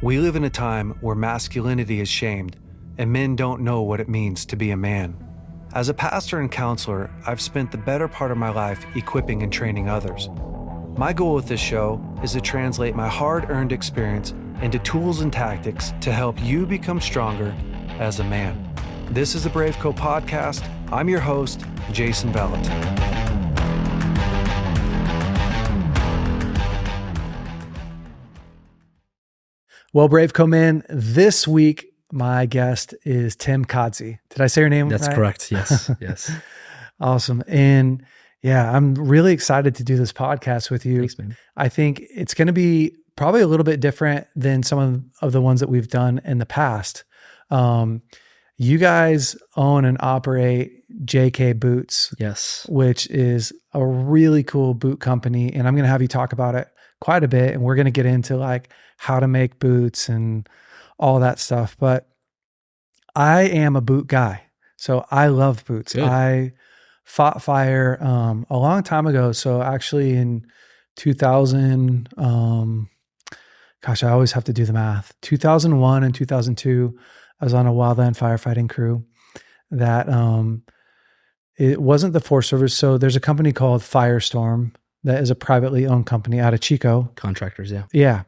We live in a time where masculinity is shamed and men don't know what it means to be a man. As a pastor and counselor, I've spent the better part of my life equipping and training others. My goal with this show is to translate my hard-earned experience into tools and tactics to help you become stronger as a man. This is the BraveCo podcast. I'm your host, Jason Bellet. Well, BraveCo man, this week my guest is Tim Khadzhi. Did I say your name right? That's correct. Yes. Yes. Awesome. And yeah, I'm really excited to do this podcast with you. Thanks, man. I think it's going to be probably a little bit different than some of the ones that we've done in the past. You guys own and operate JK Boots. Yes. Which is a really cool boot company. And I'm going to have you talk about it quite a bit. And we're going to get into like how to make boots and all that stuff. But I am a boot guy. So I love boots. Good. I fought fire a long time ago. So actually in 2000, gosh, I always have to do the math. 2001 and 2002, I was on a wildland firefighting crew that it wasn't the Forest Service. So there's a company called Firestorm that is a privately owned company out of Chico. Contractors, yeah. Yeah.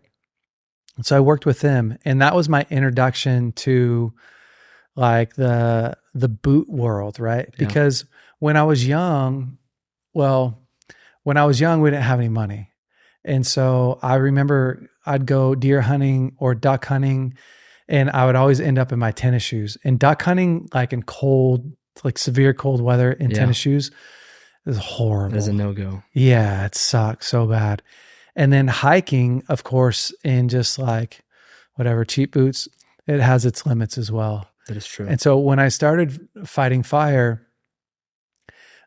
And so I worked with them, and that was my introduction to like the boot world, right? Yeah. Because when I was young, we didn't have any money. And so I remember I'd go deer hunting or duck hunting, and I would always end up in my tennis shoes. And duck hunting, like in cold, like severe cold weather in tennis shoes, is horrible. There's a no-go. Yeah, it sucks so bad. And then hiking, of course, in just like whatever cheap boots, it has its limits as well. That is true. And so when I started fighting fire,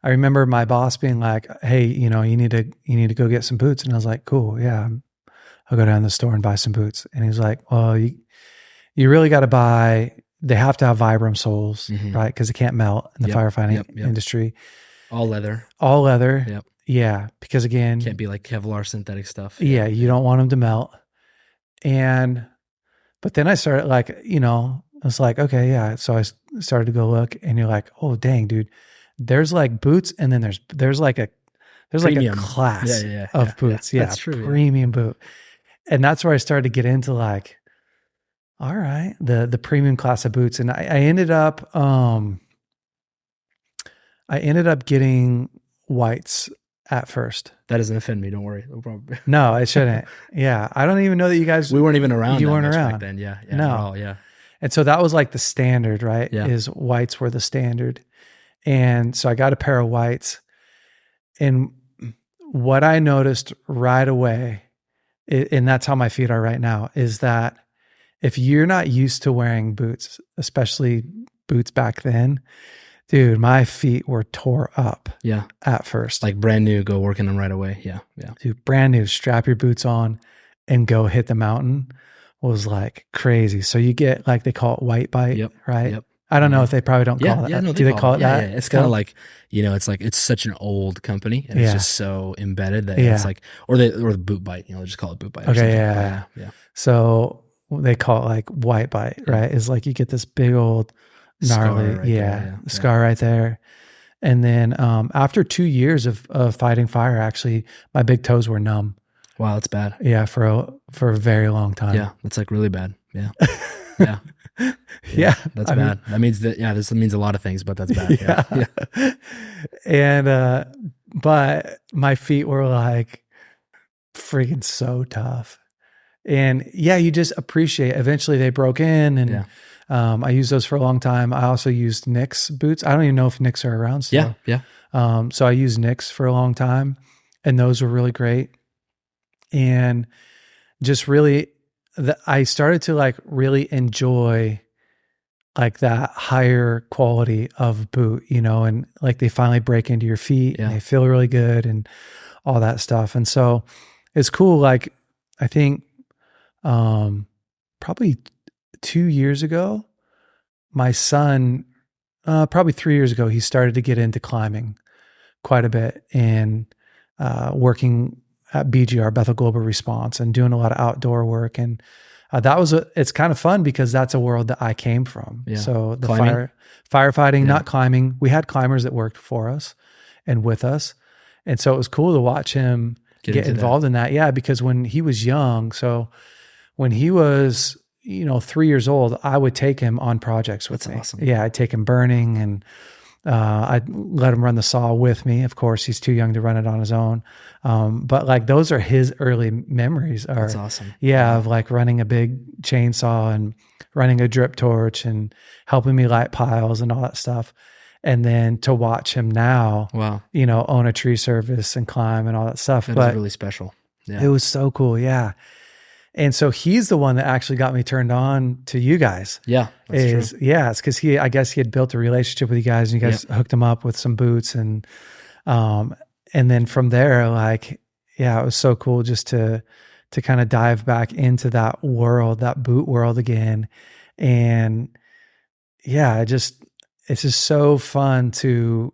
I remember my boss being like, "Hey, you need to go get some boots." And I was like, "Cool, yeah, I'll go down to the store and buy some boots." And he was like, "Well, you really got to buy. They have to have Vibram soles, right? Because it can't melt in the firefighting industry. All leather. All leather. Yep. Yeah, because again, Can't be like Kevlar synthetic stuff. Yeah, you don't want them to melt. But then I started I was like, okay, yeah. So I started to go look, and you're like, oh dang, dude, there's like boots, and then there's like a class of boots. Yeah, that's true. Premium boot. And that's where I started to get into like, all right, the premium class of boots. And I ended up getting whites at first. That doesn't offend me. Don't worry. No, it shouldn't. Yeah. I don't even know that you guys. We weren't even around. You weren't around back then. Yeah. No. Not at all, yeah. And so that was like the standard, right? Yeah. Is whites were the standard. And so I got a pair of whites. And what I noticed right away, and that's how my feet are right now, is that if you're not used to wearing boots, especially boots back then, dude, my feet were tore up. Yeah. At first. Like brand new, go work in them right away. Yeah. Yeah. Dude, brand new, strap your boots on and go hit the mountain was like crazy. So you get like, they call it white bite, right? Yep. I don't know if they probably don't call it that. Yeah, no, do they call it that? Yeah. It's kind of like, it's like, it's such an old company and it's just so embedded that it's like, or the boot bite, they just call it boot bite. Okay. Yeah. So they call it like white bite, right? It's like you get this big old gnarly, scar right there. And then after 2 years of fighting fire, actually, my big toes were numb. Wow, that's bad. Yeah, for a very long time. Yeah, that's like really bad. Yeah. Yeah. That's bad. That means this means a lot of things, but that's bad. Yeah. And but my feet were like freaking so tough. And yeah, you just appreciate. Eventually they broke in, and I used those for a long time. I also used Nick's boots. I don't even know if Nick's are around still. Yeah. So I used Nick's for a long time, and those were really great. And just really, I started to like really enjoy like that higher quality of boot, and like they finally break into your feet and they feel really good and all that stuff. And so it's cool. Like I think probably 2 years ago, my son, probably 3 years ago, he started to get into climbing quite a bit and working at BGR, Bethel Global Response, and doing a lot of outdoor work. And it's kind of fun because that's a world that I came from. Yeah. So the Climbing? firefighting, not climbing. We had climbers that worked for us and with us. And so it was cool to watch him get involved in that. Yeah. Because when he was young, so when he was, 3 years old, I would take him on projects with me. Awesome. Yeah. I'd take him burning and, I'd let him run the saw with me. Of course, he's too young to run it on his own. But like those are his early memories. That's awesome. Yeah, of like running a big chainsaw and running a drip torch and helping me light piles and all that stuff. And then to watch him now, own a tree service and climb and all that stuff. That was really special. Yeah. It was so cool. Yeah. And so he's the one that actually got me turned on to you guys. Yeah, that's true. Yeah, it's because I guess he had built a relationship with you guys, and you guys hooked him up with some boots, and then from there, like, it was so cool just to kind of dive back into that world, that boot world again, and it's just so fun to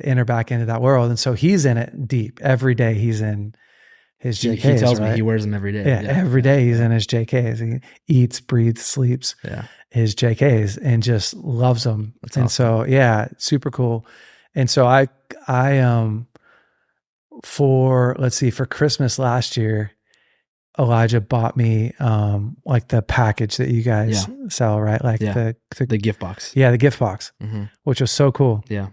enter back into that world, and so he's in it deep every day. He's in his JKs. He tells me he wears them every day. Yeah, every day he's in his JKs. He eats, breathes, sleeps his JKs and just loves them. That's awesome. So super cool. And so I for Christmas last year, Elijah bought me like the package that you guys sell, right? Like the gift box. Yeah, the gift box, which was so cool. Yeah.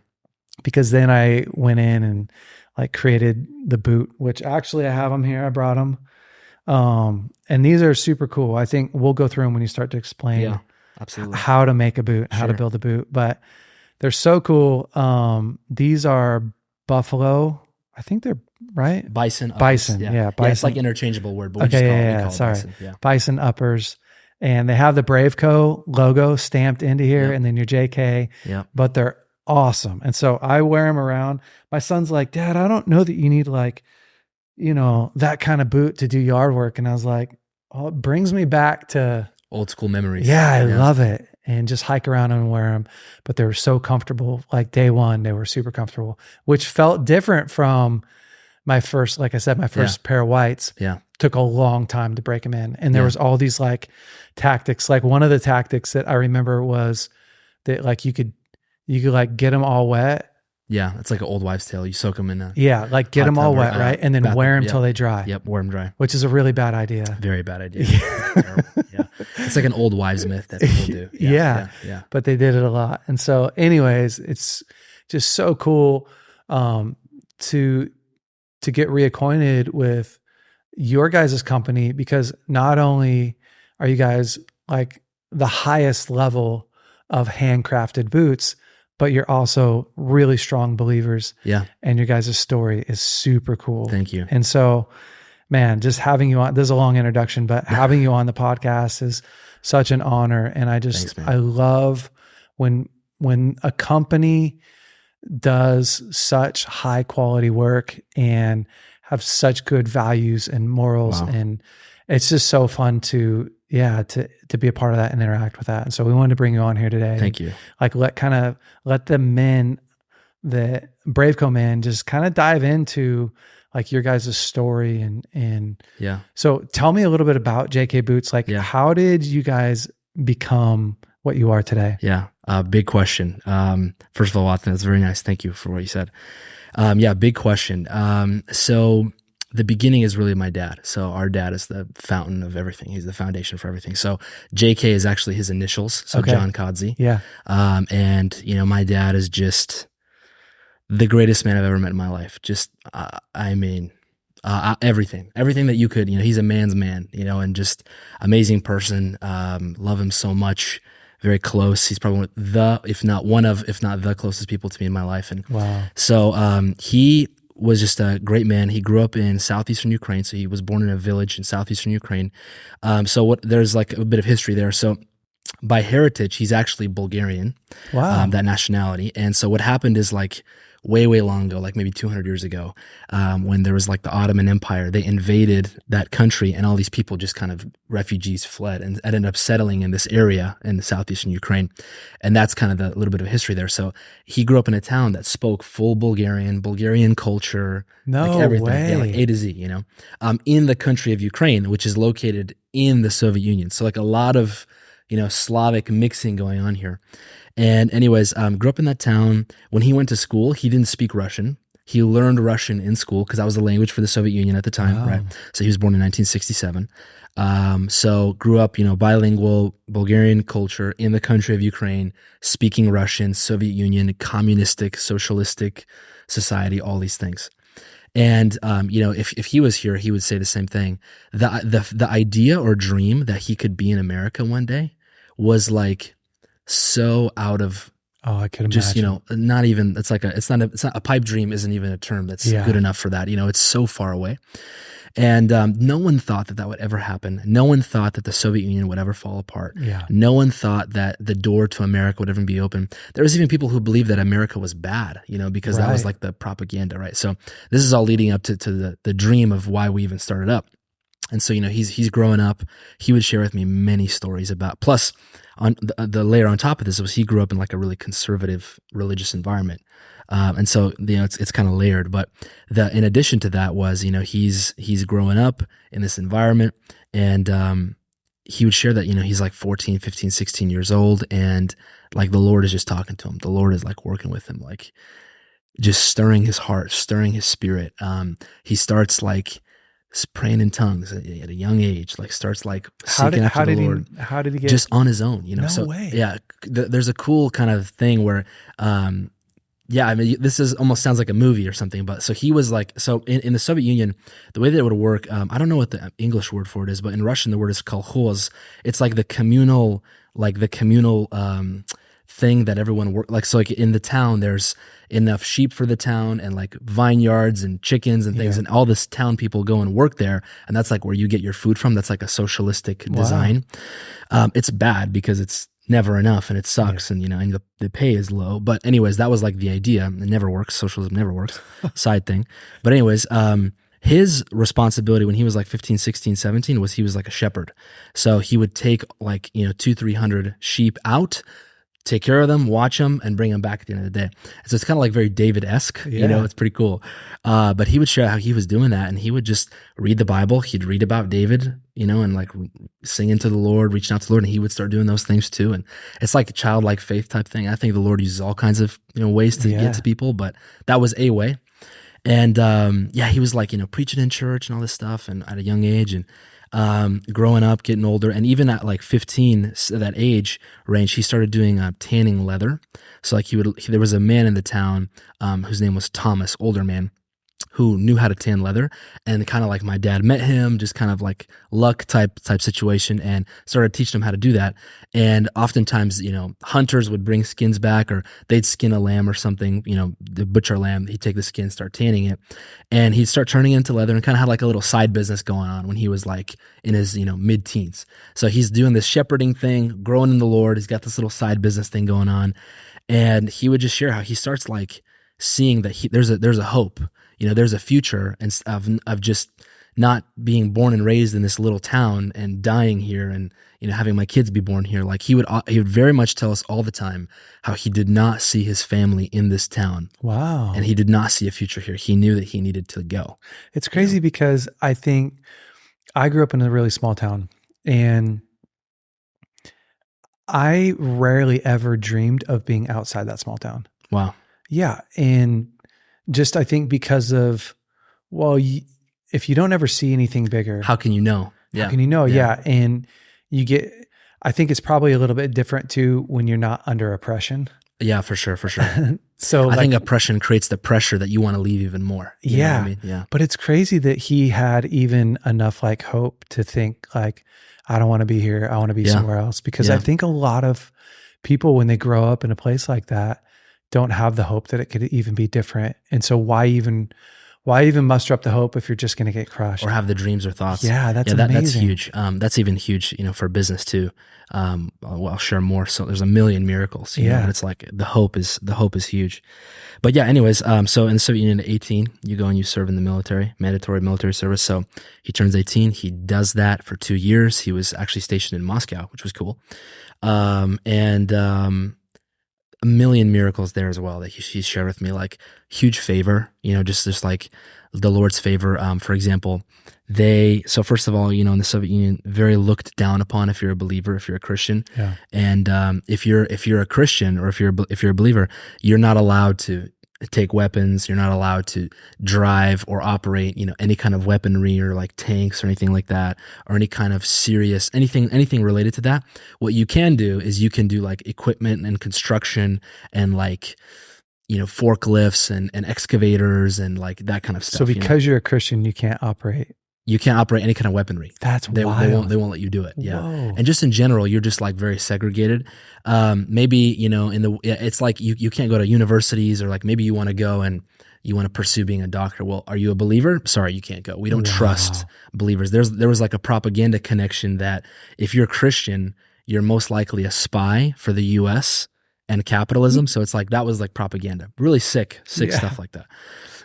Because then I went in and like created the boot, which actually I have them here. I brought them. And these are super cool. I think we'll go through them when you start to explain absolutely how to make a boot, how to build a boot, but they're so cool. These are buffalo. I think they're right. Bison. Bison. Yeah. Bison. Yeah, it's like interchangeable word, but we just call it sorry. Bison. Yeah. Bison uppers. And they have the BraveCo logo stamped into here and then your JK, but they're awesome. And so I wear them around. My son's like, Dad, I don't know that you need like, that kind of boot to do yard work. And I was like, it brings me back to old school memories. Yeah, I love it. And just hike around and wear them. But they were so comfortable. Like day one, they were super comfortable, which felt different from my first, like I said, my first pair of whites. Yeah. Took a long time to break them in. And there was all these like tactics. Like one of the tactics that I remember was that like you could like get them all wet. Yeah, it's like an old wives' tale. You soak them in a like get them all wet, right? And then wear them till they dry. Yep, wear them dry. Which is a really bad idea. Very bad idea. Yeah. It's like an old wives myth that people do. Yeah. But they did it a lot. And so anyways, it's just so cool to get reacquainted with your guys' company, because not only are you guys like the highest level of handcrafted boots, but you're also really strong believers. Yeah. And your guys' story is super cool. Thank you. And so, man, just having you on, this is a long introduction, but having you on the podcast is such an honor. And I love when a company does such high quality work and have such good values and morals. Wow. And it's just so fun to be a part of that and interact with that. And so we wanted to bring you on here today. Thank you. Like let the men, the BraveCo men, just kind of dive into like your guys' story and so tell me a little bit about JK Boots. Like how did you guys become what you are today? Yeah. Big question. First of all, Watson, that's very nice. Thank you for what you said. Big question. So the beginning is really my dad. So our dad is the fountain of everything. He's the foundation for everything. So JK is actually his initials. So John Khadzhi. Yeah. And my dad is just the greatest man I've ever met in my life. Just, everything that you could, he's a man's man, and just amazing person. Love him so much. Very close. He's probably if not the closest people to me in my life. And so, he was just a great man. He grew up in southeastern Ukraine. So he was born in a village in southeastern Ukraine. There's like a bit of history there. So by heritage, he's actually Bulgarian. Wow. That nationality. And so what happened is like way, way long ago, like maybe 200 years ago, when there was like the Ottoman Empire. They invaded that country, and all these people, just kind of refugees, fled and ended up settling in this area in the southeastern Ukraine. And that's kind of the little bit of history there. So he grew up in a town that spoke full Bulgarian culture, No like everything, way. yeah, like A to Z, you know, in the country of Ukraine, which is located in the Soviet Union. So like a lot of, you know, Slavic mixing going on here. And anyways, grew up in that town. When he went to school, he didn't speak Russian. He learned Russian in school because that was the language for the Soviet Union at the time, Wow. right? So he was born in 1967. So grew up, you know, bilingual Bulgarian culture in the country of Ukraine, speaking Russian, Soviet Union, communistic, socialistic society, all these things. And you know, if he was here, he would say the same thing. The idea or dream that he could be in America one day was like so out of I could imagine. just, you know, not even, it's not a pipe dream isn't even a term that's good enough for that. You know, it's so far away. And no one thought that would ever happen. No one thought that the Soviet Union would ever fall apart. Yeah. No one thought that the door to America would ever be open. There was even people who believed that America was bad, you know, because that was like the propaganda, right? So this is all leading up to the dream of why we even started up. And so, you know, he's growing up. He would share with me many stories about, plus on the layer on top of this was he grew up in like a really conservative religious environment. And so, you know, it's kind of layered, but in addition to that was, you know, he's growing up in this environment, and he would share that, you know, he's like 14, 15, 16 years old, and like the Lord is just talking to him. The Lord is like working with him, like just stirring his heart, stirring his spirit. He starts like praying in tongues at a young age, like starts like seeking after the Lord. How did he get? Just on his own, you know? No way. Yeah, there's a cool kind of thing where, yeah, I mean, this is almost sounds like a movie or something, but so he was like, so in the Soviet Union, the way that it would work, I don't know what the English word for it is, but in Russian, the word is kolkhoz. It's like the communal thing that everyone work, like, so like in the town, there's enough sheep for the town and like vineyards and chickens and things, and all this town people go and work there. And that's like where you get your food from. That's like a socialistic design. It's bad because it's never enough and it sucks, and you know, and the pay is low. But anyways, that was like the idea. It never works. Socialism never works. Side thing. But anyways, his responsibility when he was like 15, 16, 17 was he was like a shepherd. So he would take like, you know, 200-300 sheep out, take care of them, watch them, and bring them back at the end of the day. And so it's kind of like very David-esque, you know, it's pretty cool. But he would share how he was doing that, and he would just read the Bible. He'd read about David, you know, and like singing to the Lord, reaching out to the Lord, and he would start doing those things too. And it's like a childlike faith type thing. I think the Lord uses all kinds of, you know, ways to get to people, but that was a way. And yeah, he was like, you know, preaching in church and all this stuff, and at a young age, and growing up, getting older, and even at like 15, that age range, he started doing tanning leather. So like there was a man in the town whose name was Thomas, older man, who knew how to tan leather, and kind of like my dad met him, just kind of like luck type situation, and started teaching him how to do that. And oftentimes, you know, hunters would bring skins back, or they'd skin a lamb or something, you know, the butcher lamb, he'd take the skin, start tanning it, and he'd start turning it into leather, and kind of had like a little side business going on when he was like in his, you know, mid-teens. So he's doing this shepherding thing, growing in the Lord. He's got this little side business thing going on. And he would just share how he starts like seeing that there's a hope. You know, there's a future of just not being born and raised in this little town and dying here, and, you know, having my kids be born here. Like he would very much tell us all the time how he did not see his family in this town. Wow. And he did not see a future here. He knew that he needed to go. It's crazy, because I think I grew up in a really small town, and I rarely ever dreamed of being outside that small town. Wow. Yeah. And just, I think because of, well, if you don't ever see anything bigger, How can you know? how can you know? Yeah. And I think it's probably a little bit different too when you're not under oppression. Yeah, for sure. So I think oppression creates the pressure that you want to leave even more. You know what I mean? Yeah. But it's crazy that he had even enough like hope to think like, I don't want to be here. I want to be somewhere else. Because I think a lot of people, when they grow up in a place like that, don't have the hope that it could even be different. And so why Why even muster up the hope if you're just going to get crushed? Or have the dreams or thoughts. Yeah, that's amazing. That's huge. That's even huge, for business too. I'll share more. So there's a million miracles. You know, but it's like the hope is huge. But yeah, anyways, so in the Soviet Union at 18, you go and you serve in the military, mandatory military service. So he turns 18. He does that for 2 years. He was actually stationed in Moscow, which was cool. A million miracles there as well that he shared with me, like huge favor, just like the Lord's favor. For example, so first of all, in the Soviet Union, very looked down upon if you're a believer, if you're a Christian. Yeah. And if you're a Christian or if you're a believer, you're not allowed to take weapons. You're not allowed to drive or operate, any kind of weaponry or like tanks or anything like that, or any kind of serious, anything related to that. What you can do is you can do like equipment and construction and like, forklifts and excavators and like that kind of stuff. So because you're a Christian, you can't operate any kind of weaponry. That's wild. They won't let you do it. Yeah. Whoa. And just in general, you're just like very segregated. Maybe, it's like you can't go to universities, or like maybe you want to go and you want to pursue being a doctor. Well, are you a believer? Sorry, you can't go. We don't trust believers. There was like a propaganda connection that if you're a Christian, you're most likely a spy for the US and capitalism. So it's like, that was like propaganda, really sick stuff like that.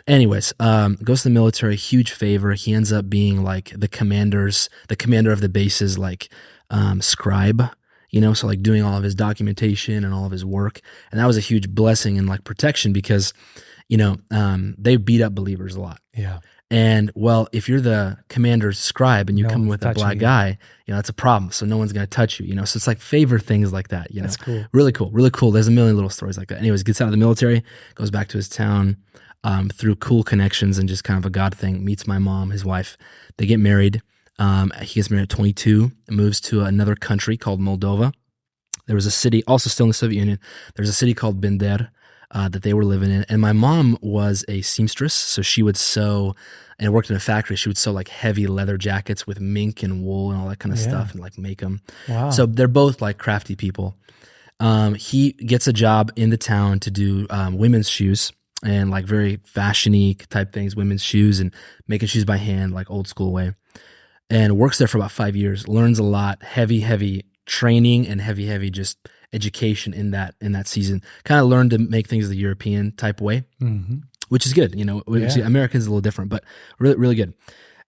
Anyways, goes to the military, huge favor. He ends up being like the commander of the base's like scribe, so like doing all of his documentation and all of his work. And that was a huge blessing and like protection because, they beat up believers a lot. Yeah. And well, if you're the commander's scribe and you come with a black guy, that's a problem. So no one's going to touch you, So it's like favor things like that, That's cool. Really cool. Really cool. There's a million little stories like that. Anyways, gets out of the military, goes back to his town, through cool connections and just kind of a God thing, meets my mom, his wife. They get married. He gets married at 22, moves to another country called Moldova. There was a city, also still in the Soviet Union, there's a city called Bender that they were living in. And my mom was a seamstress, so she would sew and worked in a factory. She would sew like heavy leather jackets with mink and wool and all that kind of stuff and like make them. Wow. So they're both like crafty people. He gets a job in the town to do women's shoes and like very fashion-y type things, women's shoes and making shoes by hand, like old school way. And works there for about 5 years, learns a lot, heavy training and heavy just education in that season. Kind of learned to make things the European type way, which is good. Americans a little different, but really, really good.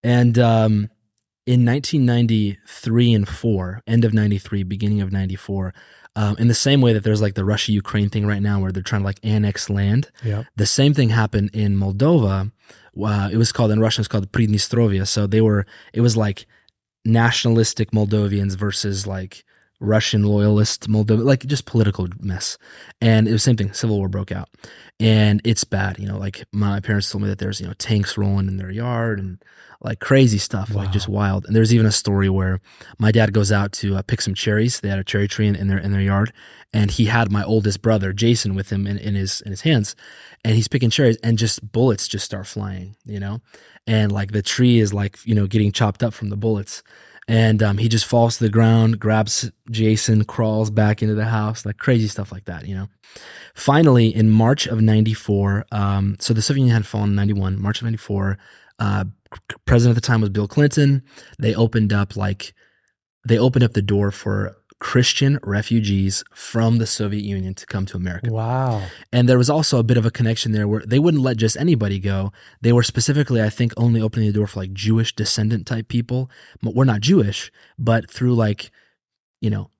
And in 1993 and 4, end of 93, beginning of 94, in the same way that there's like the Russia-Ukraine thing right now where they're trying to like annex land, the same thing happened in Moldova. It was called, in Russian, it's called Pridnestrovia. So it was like nationalistic Moldovians versus like Russian loyalist Moldova, like just political mess. And it was the same thing. Civil war broke out and it's bad. Like my parents told me that there's, tanks rolling in their yard and like crazy stuff, like just wild. And there's even a story where my dad goes out to pick some cherries. They had a cherry tree in their yard, and he had my oldest brother Jason with him in his hands, and he's picking cherries, and just bullets just start flying, and like the tree is like getting chopped up from the bullets, and he just falls to the ground, grabs Jason, crawls back into the house, like crazy stuff like that, Finally, in March of 94, so the Soviet Union had fallen in 91, March of 94. President at the time was Bill Clinton. They opened up the door for Christian refugees from the Soviet Union to come to America. Wow. And there was also a bit of a connection there where they wouldn't let just anybody go. They were specifically, I think, only opening the door for like Jewish descendant type people. We're not Jewish, but through like,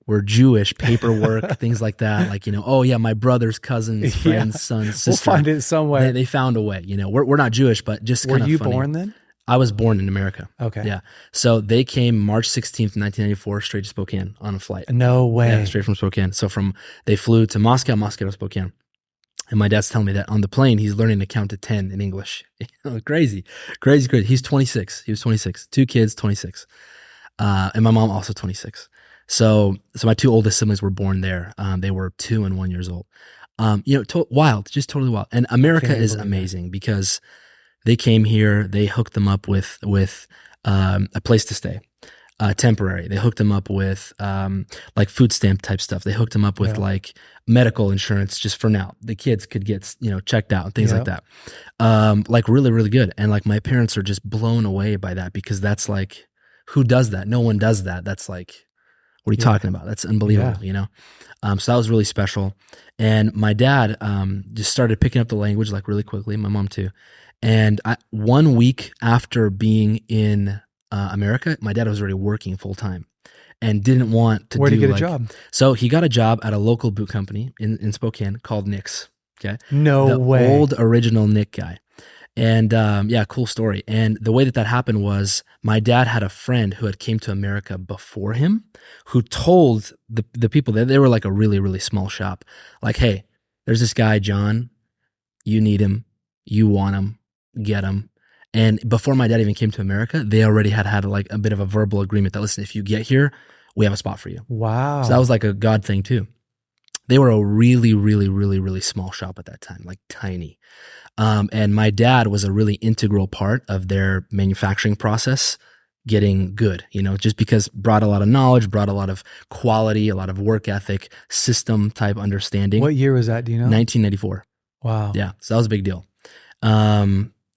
we're Jewish, paperwork, things like that. Like, my brother's cousin's friend's son's sister. We'll find it somewhere. They found a way, we're not Jewish, but just kind of funny. Were you born then? I was born in America. Okay. Yeah. So they came March 16th, 1994, straight to Spokane on a flight. No way. Yeah, straight from Spokane. So they flew to Moscow to Spokane. And my dad's telling me that on the plane, he's learning to count to 10 in English. Crazy. He's 26. He was 26. 2 kids, 26. And my mom also 26. So my 2 oldest siblings were born there. They were 2 and 1 years old. Wild, just totally wild. And America is amazing because they came here, they hooked them up with a place to stay. temporary. They hooked him up with like food stamp type stuff. They hooked him up with like medical insurance just for now. The kids could get, checked out and things like that. Like really, really good. And like my parents are just blown away by that, because that's like, who does that? No one does that. That's like, what are you talking about? That's unbelievable, So that was really special. And my dad just started picking up the language like really quickly. My mom too. And 1 week after being in America, my dad was already working full time and didn't want to Where did he get a job? So he got a job at a local boot company in Spokane called Nick's. Okay. No way. Old original Nick guy. And cool story. And the way that happened was my dad had a friend who had came to America before him, who told the people that they were like a really, really small shop. Like, hey, there's this guy, John, you need him, you want him, get him. And before my dad even came to America, they already had like a bit of a verbal agreement that, listen, if you get here, we have a spot for you. Wow. So that was like a God thing too. They were a really, really, really, really small shop at that time, like tiny. And my dad was a really integral part of their manufacturing process getting good, just because brought a lot of knowledge, brought a lot of quality, a lot of work ethic, system type understanding. What year was that? Do you know? 1994. Wow. Yeah. So that was a big deal.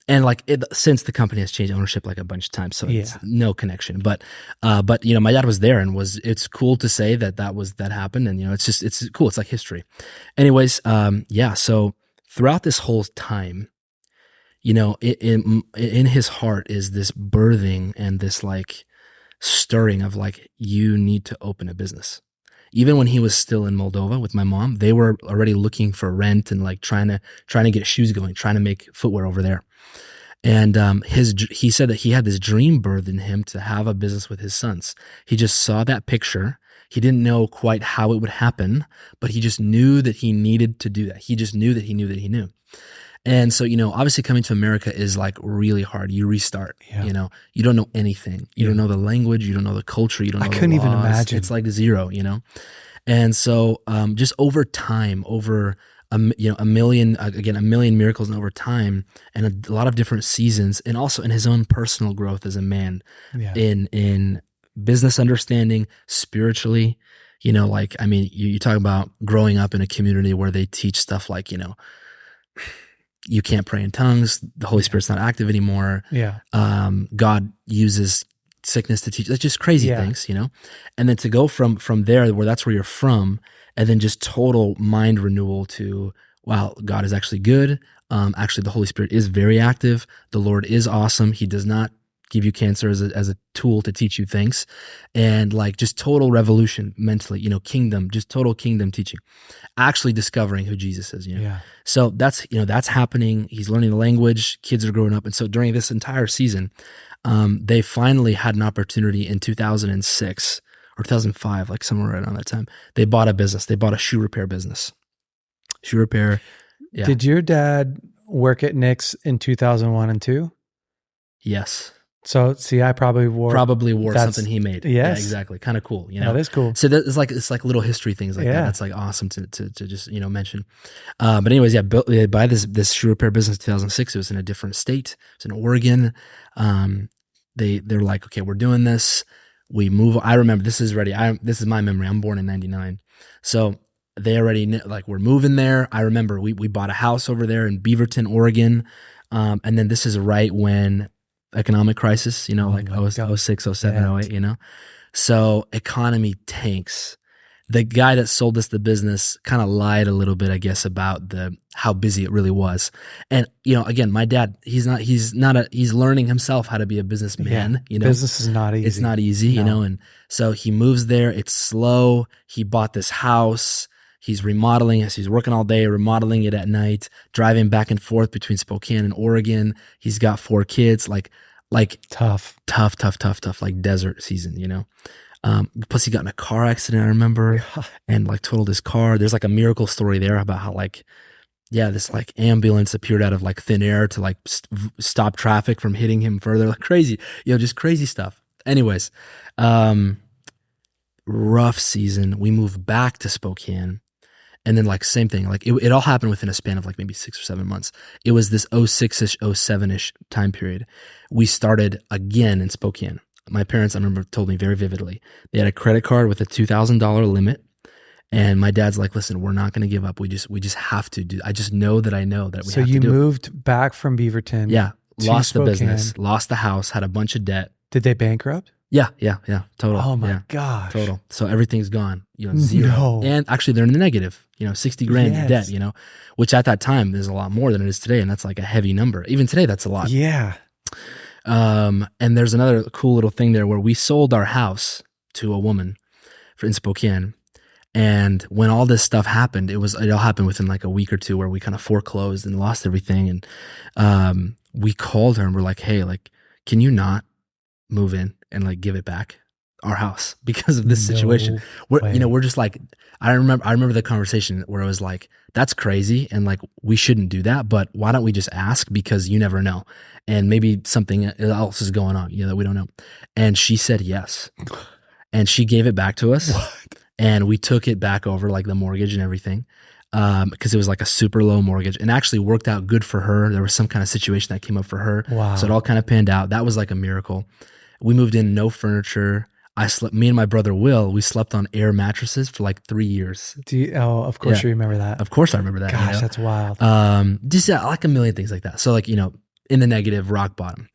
And like since the company has changed ownership like a bunch of times, so it's no connection. But my dad was there, and it's cool to say that happened, and it's cool. It's like history. Anyways, so throughout this whole time, in his heart is this birthing and this like stirring of like, you need to open a business. Even when he was still in Moldova with my mom, they were already looking for rent and like trying to get shoes going, trying to make footwear over there. And he said that he had this dream birth in him to have a business with his sons. He just saw that picture. He didn't know quite how it would happen, but he just knew that he needed to do that. He just knew that he knew that he knew. And so, obviously coming to America is like really hard. You restart, you don't know anything. You don't know the language. You don't know the culture. You don't know the laws. I couldn't even imagine. It's like zero, And so just over time, over a million miracles, and over time, and a lot of different seasons, and also in his own personal growth as a man, in business understanding, spiritually, you talk about growing up in a community where they teach stuff like, you can't pray in tongues. The Holy Spirit's not active anymore. Yeah. God uses sickness to teach. That's just crazy things, And then to go from there, where that's where you're from, and then just total mind renewal to, wow, God is actually good. Actually, the Holy Spirit is very active. The Lord is awesome. He does not give you cancer as a tool to teach you things, and like just total revolution mentally, kingdom, just total kingdom teaching, actually discovering who Jesus is, So that's happening. He's learning the language, kids are growing up. And so during this entire season, they finally had an opportunity in 2006 or 2005, like somewhere right around that time. They bought a business. They bought a shoe repair business. Shoe repair. Yeah. Did your dad work at Nick's in 2001 and 2? Yes. So see, I probably wore something he made. Yes. Yeah, exactly. Kind of cool. That is cool. So it's like little history things like that. That's like awesome to just, mention. But anyways, they buy this shoe repair business in 2006. It was in a different state. It was in Oregon. They're like, okay, we're doing this. We move. I remember this is my memory. I'm born in 99. So they already like, we're moving there. I remember we bought a house over there in Beaverton, Oregon. And then this is right when economic crisis, like 06, 07, 08, So economy tanks. The guy that sold us the business kind of lied a little bit, I guess, about how busy it really was. And, again, my dad, he's learning himself how to be a businessman, Business is not easy. It's not easy, and so he moves there. It's slow. He bought this house. He's remodeling it. He's working all day, remodeling it at night, driving back and forth between Spokane and Oregon. He's got 4 kids, like tough, like desert season, Plus he got in a car accident, I remember, and like totaled his car. There's like a miracle story there about how this like ambulance appeared out of like thin air to like stop traffic from hitting him further, like crazy, just crazy stuff. Anyways, rough season. We moved back to Spokane. And then like same thing, like it all happened within a span of like maybe 6 or 7 months. It was this 06-ish, 07-ish time period. We started again in Spokane. my parents, I remember, told me very vividly, they had a credit card with a $2,000 limit. And my dad's like, listen, we're not going to give up. We just have to do. I just know that we have to do it. So you moved back from Beaverton. Yeah. Lost Spokane. the business, lost the house, had a bunch of debt. Did they bankrupt? Yeah. Total. Oh my gosh. Total. So everything's gone, zero. No. And actually they're in the negative, 60 grand in Yes. debt, which at that time is a lot more than it is today. And that's like a heavy number. Even today, that's a lot. Yeah. And there's another cool little thing there where we sold our house to a woman in Spokane. And when all this stuff happened, it all happened within like a week or two where we kind of foreclosed and lost everything. And we called her and we're like, hey, like, can you not move in and like give it back, our house, because of this situation? We're just like, I remember the conversation where it was like, that's crazy. And like, we shouldn't do that, but why don't we just ask? Because you never know. And maybe something else is going on, that we don't know. And she said yes. And she gave it back to us. What? And we took it back over, like the mortgage and everything, because it was like a super low mortgage, and actually worked out good for her. There was some kind of situation that came up for her. Wow. So it all kind of panned out. That was like a miracle. We moved in, no furniture. Me and my brother Will, we slept on air mattresses for like 3 years. Of course you remember that. Of course I remember that. Gosh, that's wild. Just like a million things like that. So like, in the negative, rock bottom.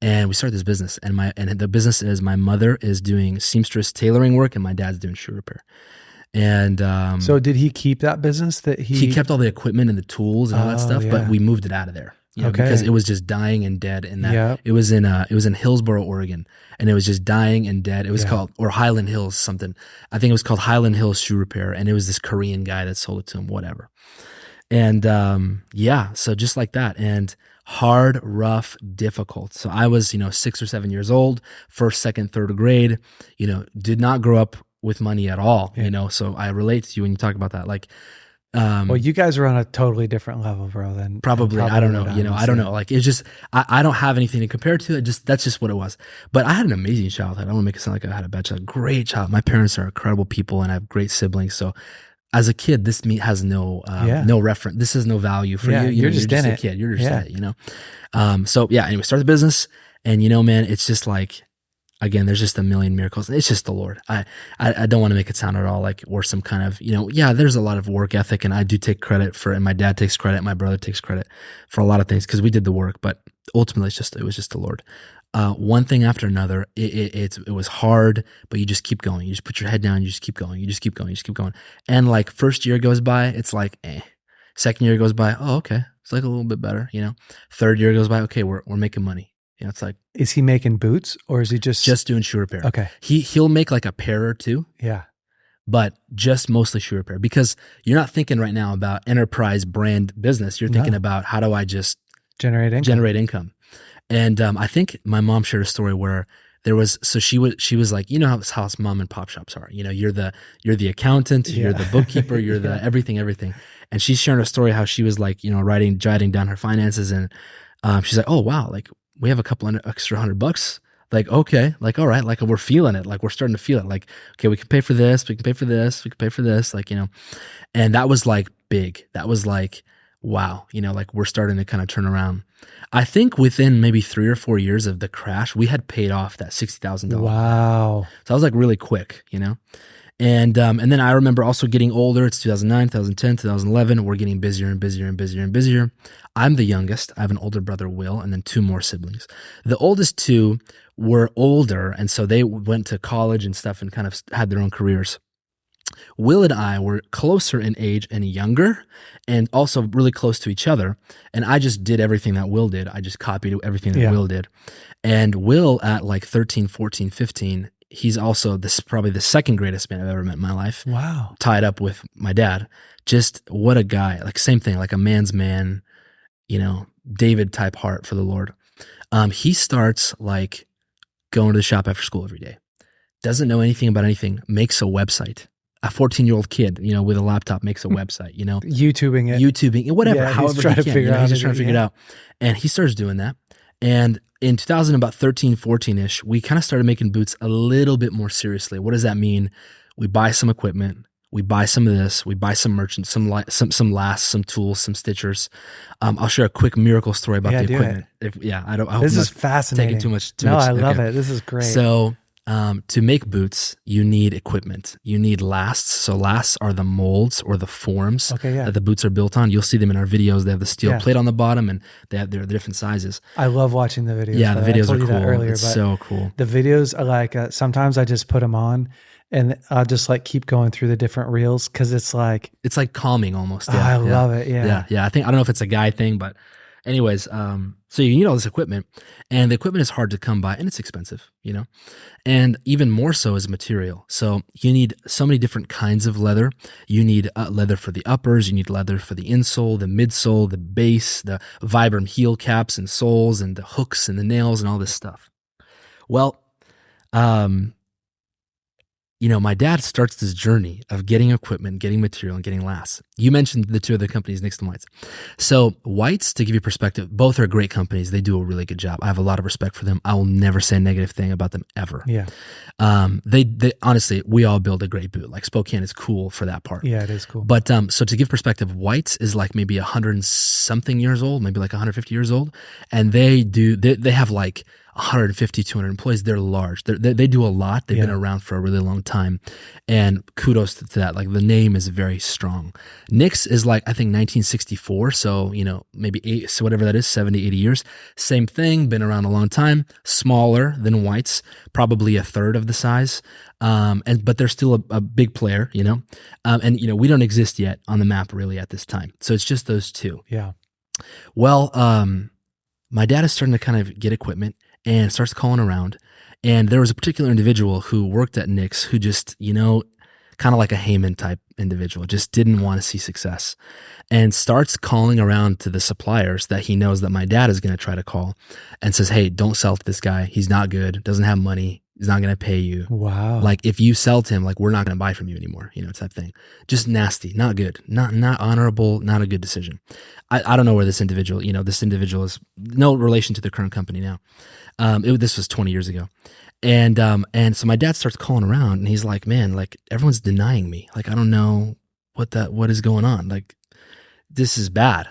And we started this business, and the business is, my mother is doing seamstress tailoring work, and my dad's doing shoe repair. And so did he keep that business that he kept all the equipment and the tools and all that stuff, but we moved it out of there, because it was just dying and dead. And that it was in Hillsboro, Oregon, and it was just dying and dead. It was called, or Highland Hills something. I think it was called Highland Hills Shoe Repair, and it was this Korean guy that sold it to him, whatever. And so just like that, and hard, rough, difficult. So I was, 6 or 7 years old, first, second, third grade, did not grow up with money at all, so I relate to you when you talk about that. Like, well, you guys are on a totally different level, bro, than probably I don't know, I don't know. Like, it's just, I don't have anything to compare it to. That's just what it was. But I had an amazing childhood. I don't want to make it sound like I had a bad child. Great child. My parents are incredible people, and I have great siblings. So as a kid, this has no reference. This has no value for you. You're just a kid. You're just in it, anyway, start the business, and man, it's just like, again, there's just a million miracles. It's just the Lord. I don't want to make it sound at all like we're some kind of, there's a lot of work ethic, and I do take credit for it, and my dad takes credit, my brother takes credit for a lot of things, because we did the work, but ultimately it was just the Lord. One thing after another, it was hard, but you just keep going. You just put your head down, you just keep going, you just keep going, you just keep going. And like, first year goes by, it's like, Second year goes by, oh, okay, it's like a little bit better, Third year goes by, okay, we're making money. It's like, is he making boots, or is he just doing shoe repair? Okay. He'll make like a pair or two. Yeah. But just mostly shoe repair, because you're not thinking right now about enterprise brand business. You're thinking about, how do I just generate income? And I think my mom shared a story where there was, so she was like, how mom and pop shops are, you're the accountant, you're the bookkeeper, you're the everything. And she's sharing a story how she was like, jotting down her finances, and she's like, oh wow, like we have a couple extra $100. Like, okay, like, all right, like we're feeling it. Like we're starting to feel it. Like, okay, we can pay for this, we can pay for this, we can pay for this. Like, and that was like big. That was like, wow, like we're starting to kind of turn around. I think within maybe 3 or 4 years of the crash, we had paid off that $60,000. Wow. So I was like really quick, And then I remember also getting older. It's 2009, 2010, 2011. We're getting busier and busier and busier and busier. I'm the youngest. I have an older brother, Will, and then 2 more siblings. The oldest 2 were older, and so they went to college and stuff and kind of had their own careers. Will and I were closer in age and younger, and also really close to each other. And I just did everything that Will did. I just copied everything that Will did. And Will at like 13, 14, 15, he's also probably the second greatest man I've ever met in my life. Wow. Tied up with my dad. Just what a guy. Like same thing, like a man's man, David type heart for the Lord. He starts like going to the shop after school every day. Doesn't know anything about anything, makes a website. A 14-year-old kid, with a laptop makes a website, YouTubing it, whatever, yeah, however he's trying he to can. figure out he's just trying to figure it out. And he starts doing that. And in 2013, 14-ish, we kind of started making boots a little bit more seriously. What does that mean? We buy some equipment, We buy some of this. We buy some merchants, some lasts, some tools, some stitchers. I'll share a quick miracle story about the equipment. I hope this I'm is not fascinating. taking too much. No, I love it. This is great. So, to make boots, you need equipment. You need lasts. So lasts are the molds or the forms that the boots are built on. You'll see them in our videos. They have the steel plate on the bottom, and they're different sizes. I love watching the videos. Yeah, the videos are cool. Earlier, it's so cool. The videos are like, sometimes I just put them on and I'll just like keep going through the different reels because it's like calming almost. I love it. Yeah. I don't know if it's a guy thing, but anyways, so you need all this equipment, and the equipment is hard to come by, and it's expensive, and even more so is material. So you need so many different kinds of leather. You need leather for the uppers. You need leather for the insole, the midsole, the base, the Vibram heel caps and soles, and the hooks and the nails and all this stuff. Well, my dad starts this journey of getting equipment, getting material, and getting lasts. You mentioned the two other companies, Nix and Whites. So Whites, to give you perspective, both are great companies. They do a really good job. I have a lot of respect for them. I will never say a negative thing about them ever. Yeah. They honestly, we all build a great boot. Like Spokane is cool for that part. Yeah, it is cool. But so to give perspective, Whites is like maybe 100 and something years old, maybe like 150 years old, and they have like 150, 200 employees. They're large. They do a lot. They've been around for a really long time, and kudos to that. Like the name is very strong. Nix is like, I think 1964. So, maybe whatever that is, 70, 80 years. Same thing, been around a long time, smaller than Whites, probably a third of the size. But they're still a big player, we don't exist yet on the map really at this time. So it's just those two. Yeah. Well, my dad is starting to kind of get equipment and starts calling around. And there was a particular individual who worked at Nix who just, kind of like a Heyman type individual, just didn't want to see success, and starts calling around to the suppliers that he knows that my dad is going to try to call, and says, hey, don't sell to this guy. He's not good, doesn't have money, he's not going to pay you. Wow. Like if you sell to him, like we're not going to buy from you anymore, type thing. Just nasty, not good, not honorable, not a good decision. I don't know where this individual, this individual is no relation to the current company now. This was 20 years ago. And so my dad starts calling around, and he's like, man, like everyone's denying me. Like, I don't know what is going on. Like, this is bad,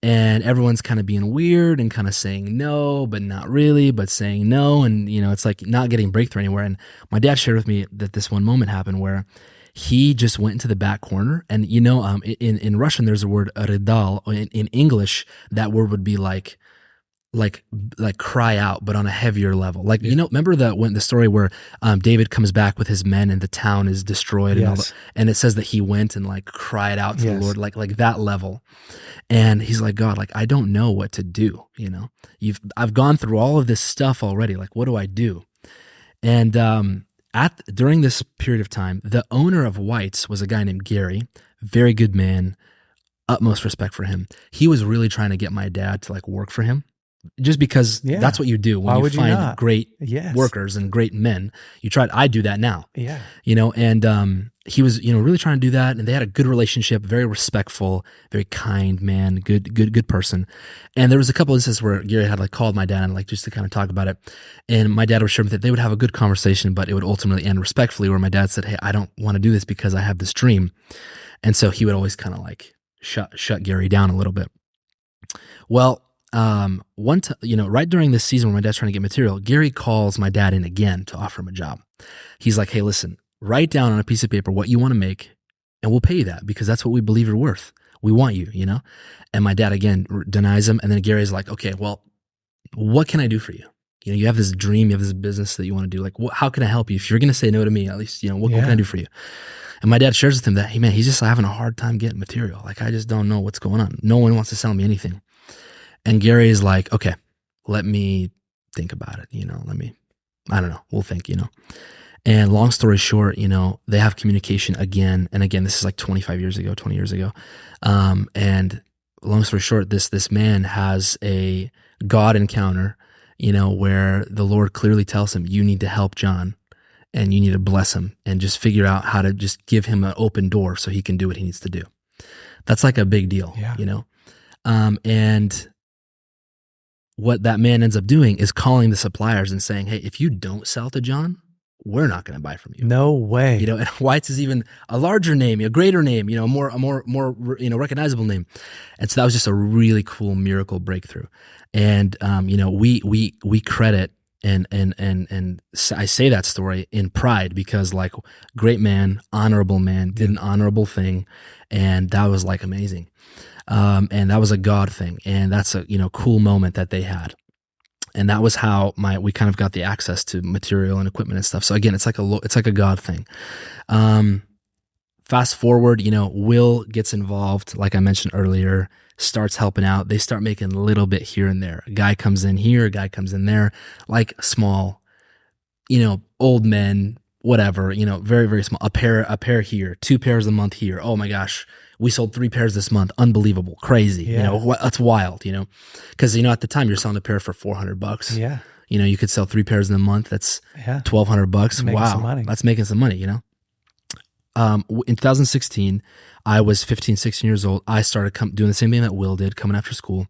and everyone's kind of being weird and kind of saying no, but not really, but saying no. And, it's like not getting breakthrough anywhere. And my dad shared with me that this one moment happened where he just went into the back corner, and, in Russian, there's a word redal. In English, that word would be like cry out, but on a heavier level. Like, remember the story where David comes back with his men and the town is destroyed, and it says that he went and like cried out to the Lord, like that level. And he's like, God, like, I don't know what to do. I've gone through all of this stuff already. Like, what do I do? And during this period of time, the owner of Whites was a guy named Gary, very good man, utmost respect for him. He was really trying to get my dad to like work for him. Just because that's what you do when you find great workers and great men. I do that now. Yeah. And he was, really trying to do that. And they had a good relationship, very respectful, very kind man, good person. And there was a couple of instances where Gary had like called my dad and like just to kind of talk about it. And my dad was sure that they would have a good conversation, but it would ultimately end respectfully, where my dad said, hey, I don't want to do this because I have this dream. And so he would always kind of like shut Gary down a little bit. Well, one time, right during this season when my dad's trying to get material, Gary calls my dad in again to offer him a job. He's like, hey, listen, write down on a piece of paper what you want to make, and we'll pay you that because that's what we believe you're worth. We want you, And my dad again denies him. And then Gary's like, okay, well, what can I do for you? You have this dream, you have this business that you want to do. Like, how can I help you? If you're going to say no to me, at least, what can I do for you? And my dad shares with him that, hey man, he's just having a hard time getting material. Like, I just don't know what's going on. No one wants to sell me anything. And Gary is like, okay, let me think about it. I don't know. We'll think, And long story short, they have communication again and again. This is like 20 years ago. And long story short, this man has a God encounter, where the Lord clearly tells him, you need to help John and you need to bless him and just figure out how to just give him an open door so he can do what he needs to do. That's like a big deal, and what that man ends up doing is calling the suppliers and saying, hey, if you don't sell to John, we're not going to buy from you. No way. You know, and White's is even a larger name, a greater name, you know, a more, you know, recognizable name. And so that was just a really cool miracle breakthrough. And, you know, we credit and I say that story in pride because like great man, honorable man, did an honorable thing. And that was like amazing. And that was a God thing. And that's a, you know, cool moment that they had. And that was how we kind of got the access to material and equipment and stuff. So again, it's like a God thing. Fast forward, you know, Will gets involved, like I mentioned earlier, starts helping out. They start making a little bit here and there. A guy comes in here, a guy comes in there, like small, you know, old men, whatever, you know, very, very small. A pair here, 2 pairs a month here. Oh my gosh, we sold 3 pairs this month. Unbelievable, crazy. Yeah. You know, that's wild, you know, because, you know, at the time you're selling a pair for $400. Yeah. You know, you could sell 3 pairs in a month. That's $1,200. Wow. That's making some money, you know? In 2016, I was 15, 16 years old. I started doing the same thing that Will did, coming after school.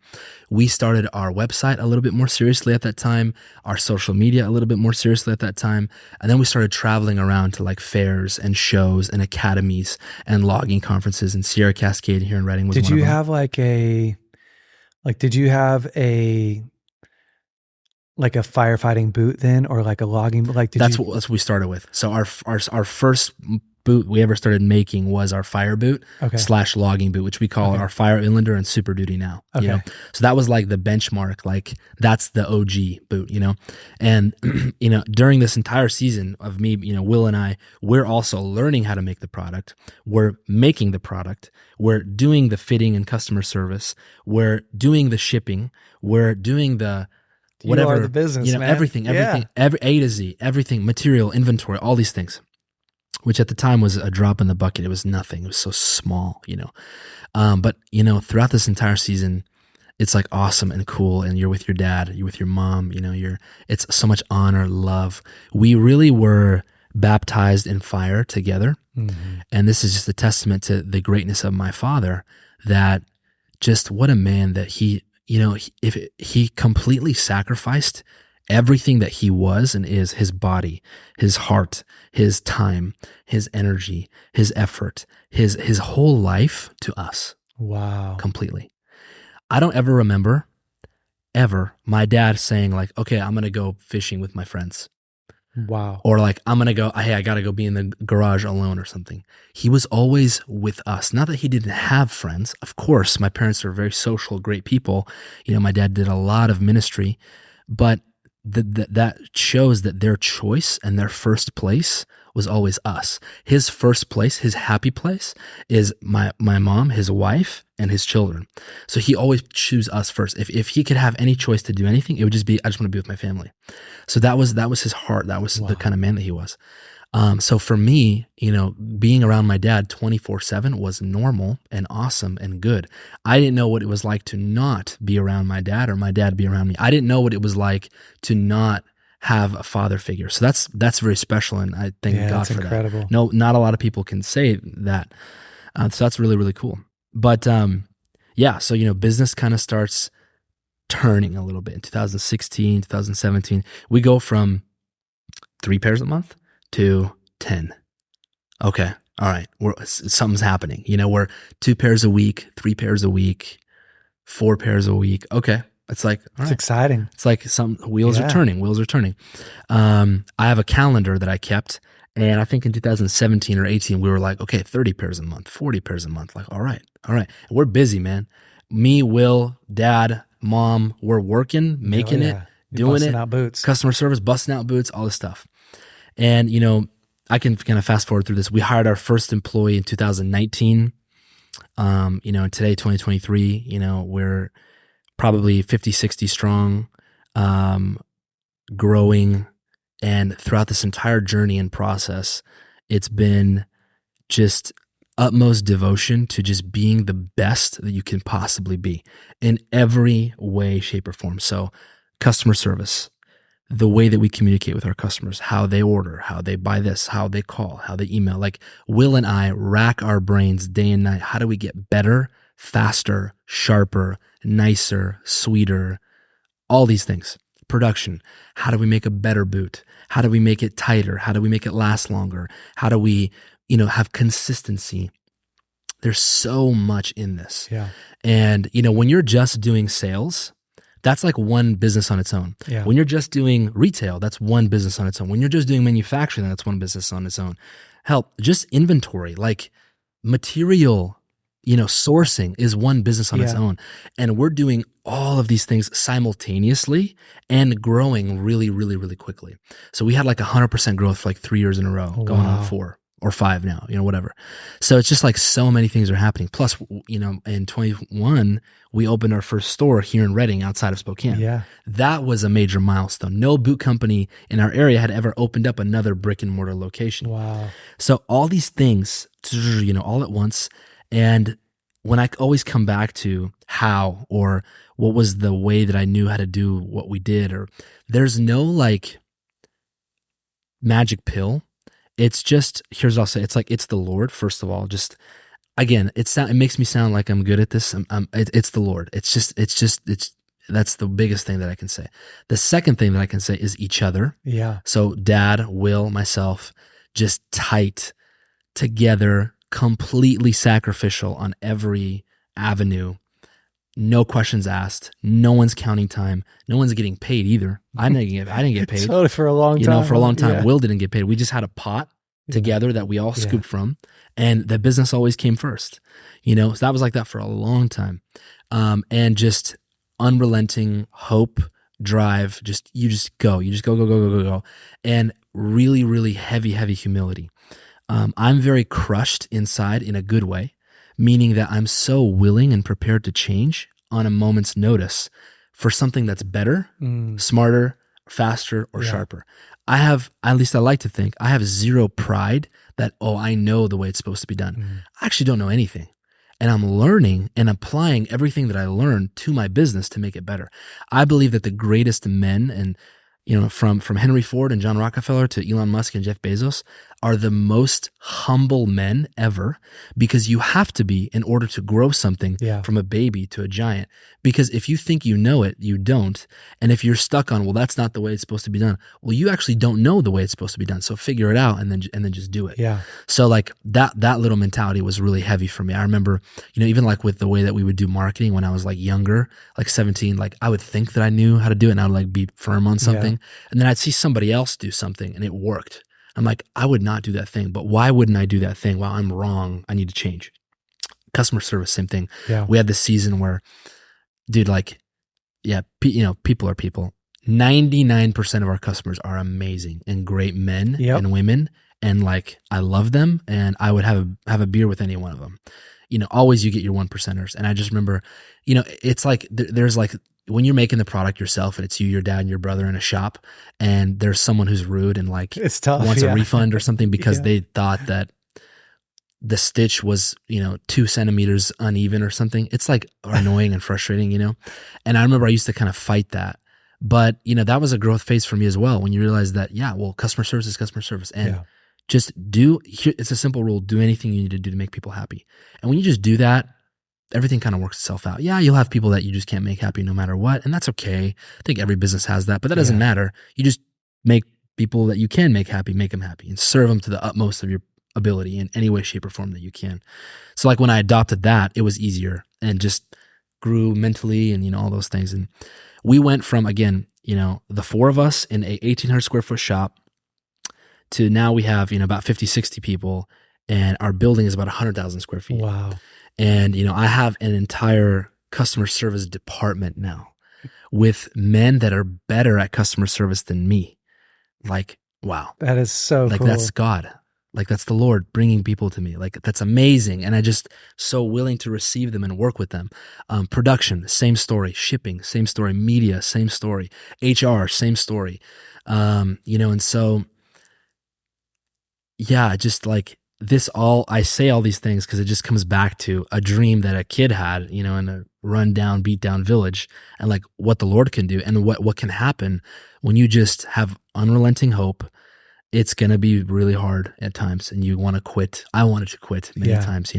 We started our website a little bit more seriously at that time, our social media a little bit more seriously at that time. And then we started traveling around to like fairs and shows and academies and logging conferences, and Sierra Cascade here in Redding was one of them. Did you have a firefighting boot then, or like a logging, that's what we started with. So our first boot we ever started making was our fire boot / logging boot, which we call our Fire Inlander and Super Duty now. You know? So that was like the benchmark, like that's the OG boot, you know? And, you know, during this entire season of me, you know, Will and I, we're also learning how to make the product. We're making the product. We're doing the fitting and customer service. We're doing the shipping. We're doing the whatever, you are the business, you know, man. everything, every A to Z, everything, material, inventory, all these things, which at the time was a drop in the bucket. It was nothing. It was so small, you know. But, you know, throughout this entire season, it's like awesome and cool. And you're with your dad, you're with your mom, you know, it's so much honor, love. We really were baptized in fire together. Mm-hmm. And this is just a testament to the greatness of my father, that just what a man that he, you know, if he completely sacrificed everything that he was and is, his body, his heart, his time, his energy, his effort, his whole life to us. Wow. Completely. I don't ever remember my dad saying like, okay, I'm going to go fishing with my friends. Wow. Or like, I'm going to go, hey, I got to go be in the garage alone or something. He was always with us. Not that he didn't have friends. Of course, my parents are very social, great people. You know, my dad did a lot of ministry, but that shows that their choice and their first place was always us. His first place, his happy place, is my mom, his wife, and his children. So he always choose us first. If he could have any choice to do anything, it would just be, I just want to be with my family. So that was his heart. That was the kind of man that he was. So for me, you know, being around my dad 24/7 was normal and awesome and good. I didn't know what it was like to not be around my dad or my dad be around me. I didn't know what it was like to not have a father figure. So that's very special. And I thank God for incredible. That. No, not a lot of people can say that. So that's really, really cool. But, yeah, so, you know, business kind of starts turning a little bit in 2016, 2017. We go from 3 pairs a month to 10. Okay. All right. Something's happening. You know, we're 2 pairs a week, 3 pairs a week, 4 pairs a week. Okay. It's like, it's exciting. It's like some wheels are turning. I have a calendar that I kept, and I think in 2017 or 18, we were like, okay, 30 pairs a month, 40 pairs a month. Like, all right. We're busy, man. Me, Will, dad, mom, we're working, making it, doing busting it, out boots, customer service, busting out boots, all this stuff. And, you know, I can kind of fast forward through this. We hired our first employee in 2019. You know, today, 2023, you know, we're probably 50, 60 strong, growing. And throughout this entire journey and process, it's been just utmost devotion to just being the best that you can possibly be in every way, shape, or form. So customer service, the way that we communicate with our customers, how they order, how they buy this, how they call, how they email. Like Will and I rack our brains day and night. How do we get better, faster, sharper, nicer, sweeter, all these things, production. How do we make a better boot? How do we make it tighter? How do we make it last longer? How do we, have consistency? There's so much in this. Yeah. And, when you're just doing sales, that's like one business on its own. Yeah. When you're just doing retail, that's one business on its own. When you're just doing manufacturing, that's one business on its own. Hell, just inventory, like material, sourcing is one business on its own. And we're doing all of these things simultaneously and growing really, really, really quickly. So we had like 100% growth for like 3 years in a row, going on 4 or 5 now, whatever. So it's just like so many things are happening. Plus, in 21, we opened our first store here in Redding outside of Spokane. Yeah. That was a major milestone. No boot company in our area had ever opened up another brick and mortar location. Wow. So all these things, all at once. And when I always come back to how or what was the way that I knew how to do what we did, or there's no like magic pill. It's just, here's what I'll say. It's like, it's the Lord, first of all. Just, again, it makes me sound like I'm good at this. It's the Lord. That's the biggest thing that I can say. The second thing that I can say is each other. Yeah. So Dad, Will, myself, just tight together, completely sacrificial on every avenue. No questions asked. No one's counting time. No one's getting paid either. I didn't get paid. Totally, for a long time. For a long time, Yeah. Will didn't get paid. We just had a pot together that we all scooped from, and the business always came first. So that was like that for a long time. And just unrelenting hope, drive, you just go. You just go. And really, really heavy humility. I'm very crushed inside in a good way, meaning that I'm so willing and prepared to change on a moment's notice for something that's better, smarter, faster, or sharper. I have, at least I like to think, I have zero pride that, I know the way it's supposed to be done. I actually don't know anything. And I'm learning and applying everything that I learned to my business to make it better. I believe that the greatest men, and from Henry Ford and John Rockefeller to Elon Musk and Jeff Bezos, are the most humble men ever, because you have to be in order to grow something from a baby to a giant. Because if you think you know it, you don't. And if you're stuck on, well, that's not the way it's supposed to be done. Well, you actually don't know the way it's supposed to be done. So figure it out and then just do it. Yeah. So like that little mentality was really heavy for me. I remember, even like with the way that we would do marketing when I was like younger, like 17, like I would think that I knew how to do it and I would like be firm on something. And then I'd see somebody else do something and it worked. I'm like, I would not do that thing, but why wouldn't I do that thing? Well, I'm wrong. I need to change. Customer service, same thing. Yeah. We had this season where, dude, like, people are people. 99% of our customers are amazing and great men and women. And like, I love them and I would have a beer with any one of them. Always you get your 1%ers. And I just remember, it's like, there's like, when you're making the product yourself and it's you, your dad, and your brother in a shop, and there's someone who's rude and like it's tough, wants a refund or something because they thought that the stitch was, 2 centimeters uneven or something. It's like annoying and frustrating, And I remember I used to kind of fight that. But, that was a growth phase for me as well, when you realize that, customer service is customer service. And just it's a simple rule, do anything you need to do to make people happy. And when you just do that, everything kind of works itself out. Yeah, you'll have people that you just can't make happy no matter what. And that's okay. I think every business has that, but that doesn't matter. You just make people that you can make happy, make them happy and serve them to the utmost of your ability in any way, shape, or form that you can. So like when I adopted that, it was easier and just grew mentally and, all those things. And we went from, again, the 4 of us in a 1,800 square foot shop to now we have, about 50, 60 people and our building is about 100,000 square feet. Wow. And, I have an entire customer service department now with men that are better at customer service than me. Like, wow. That is so like, cool. That's God. Like, that's the Lord bringing people to me. Like, that's amazing. And I just so willing to receive them and work with them. Production, same story. Shipping, same story. Media, same story. HR, same story. And so, just like, I say all these things because it just comes back to a dream that a kid had, in a rundown, beat down village, and like what the Lord can do and what can happen when you just have unrelenting hope it's going to be really hard at times and you want to quit. I wanted to quit many times,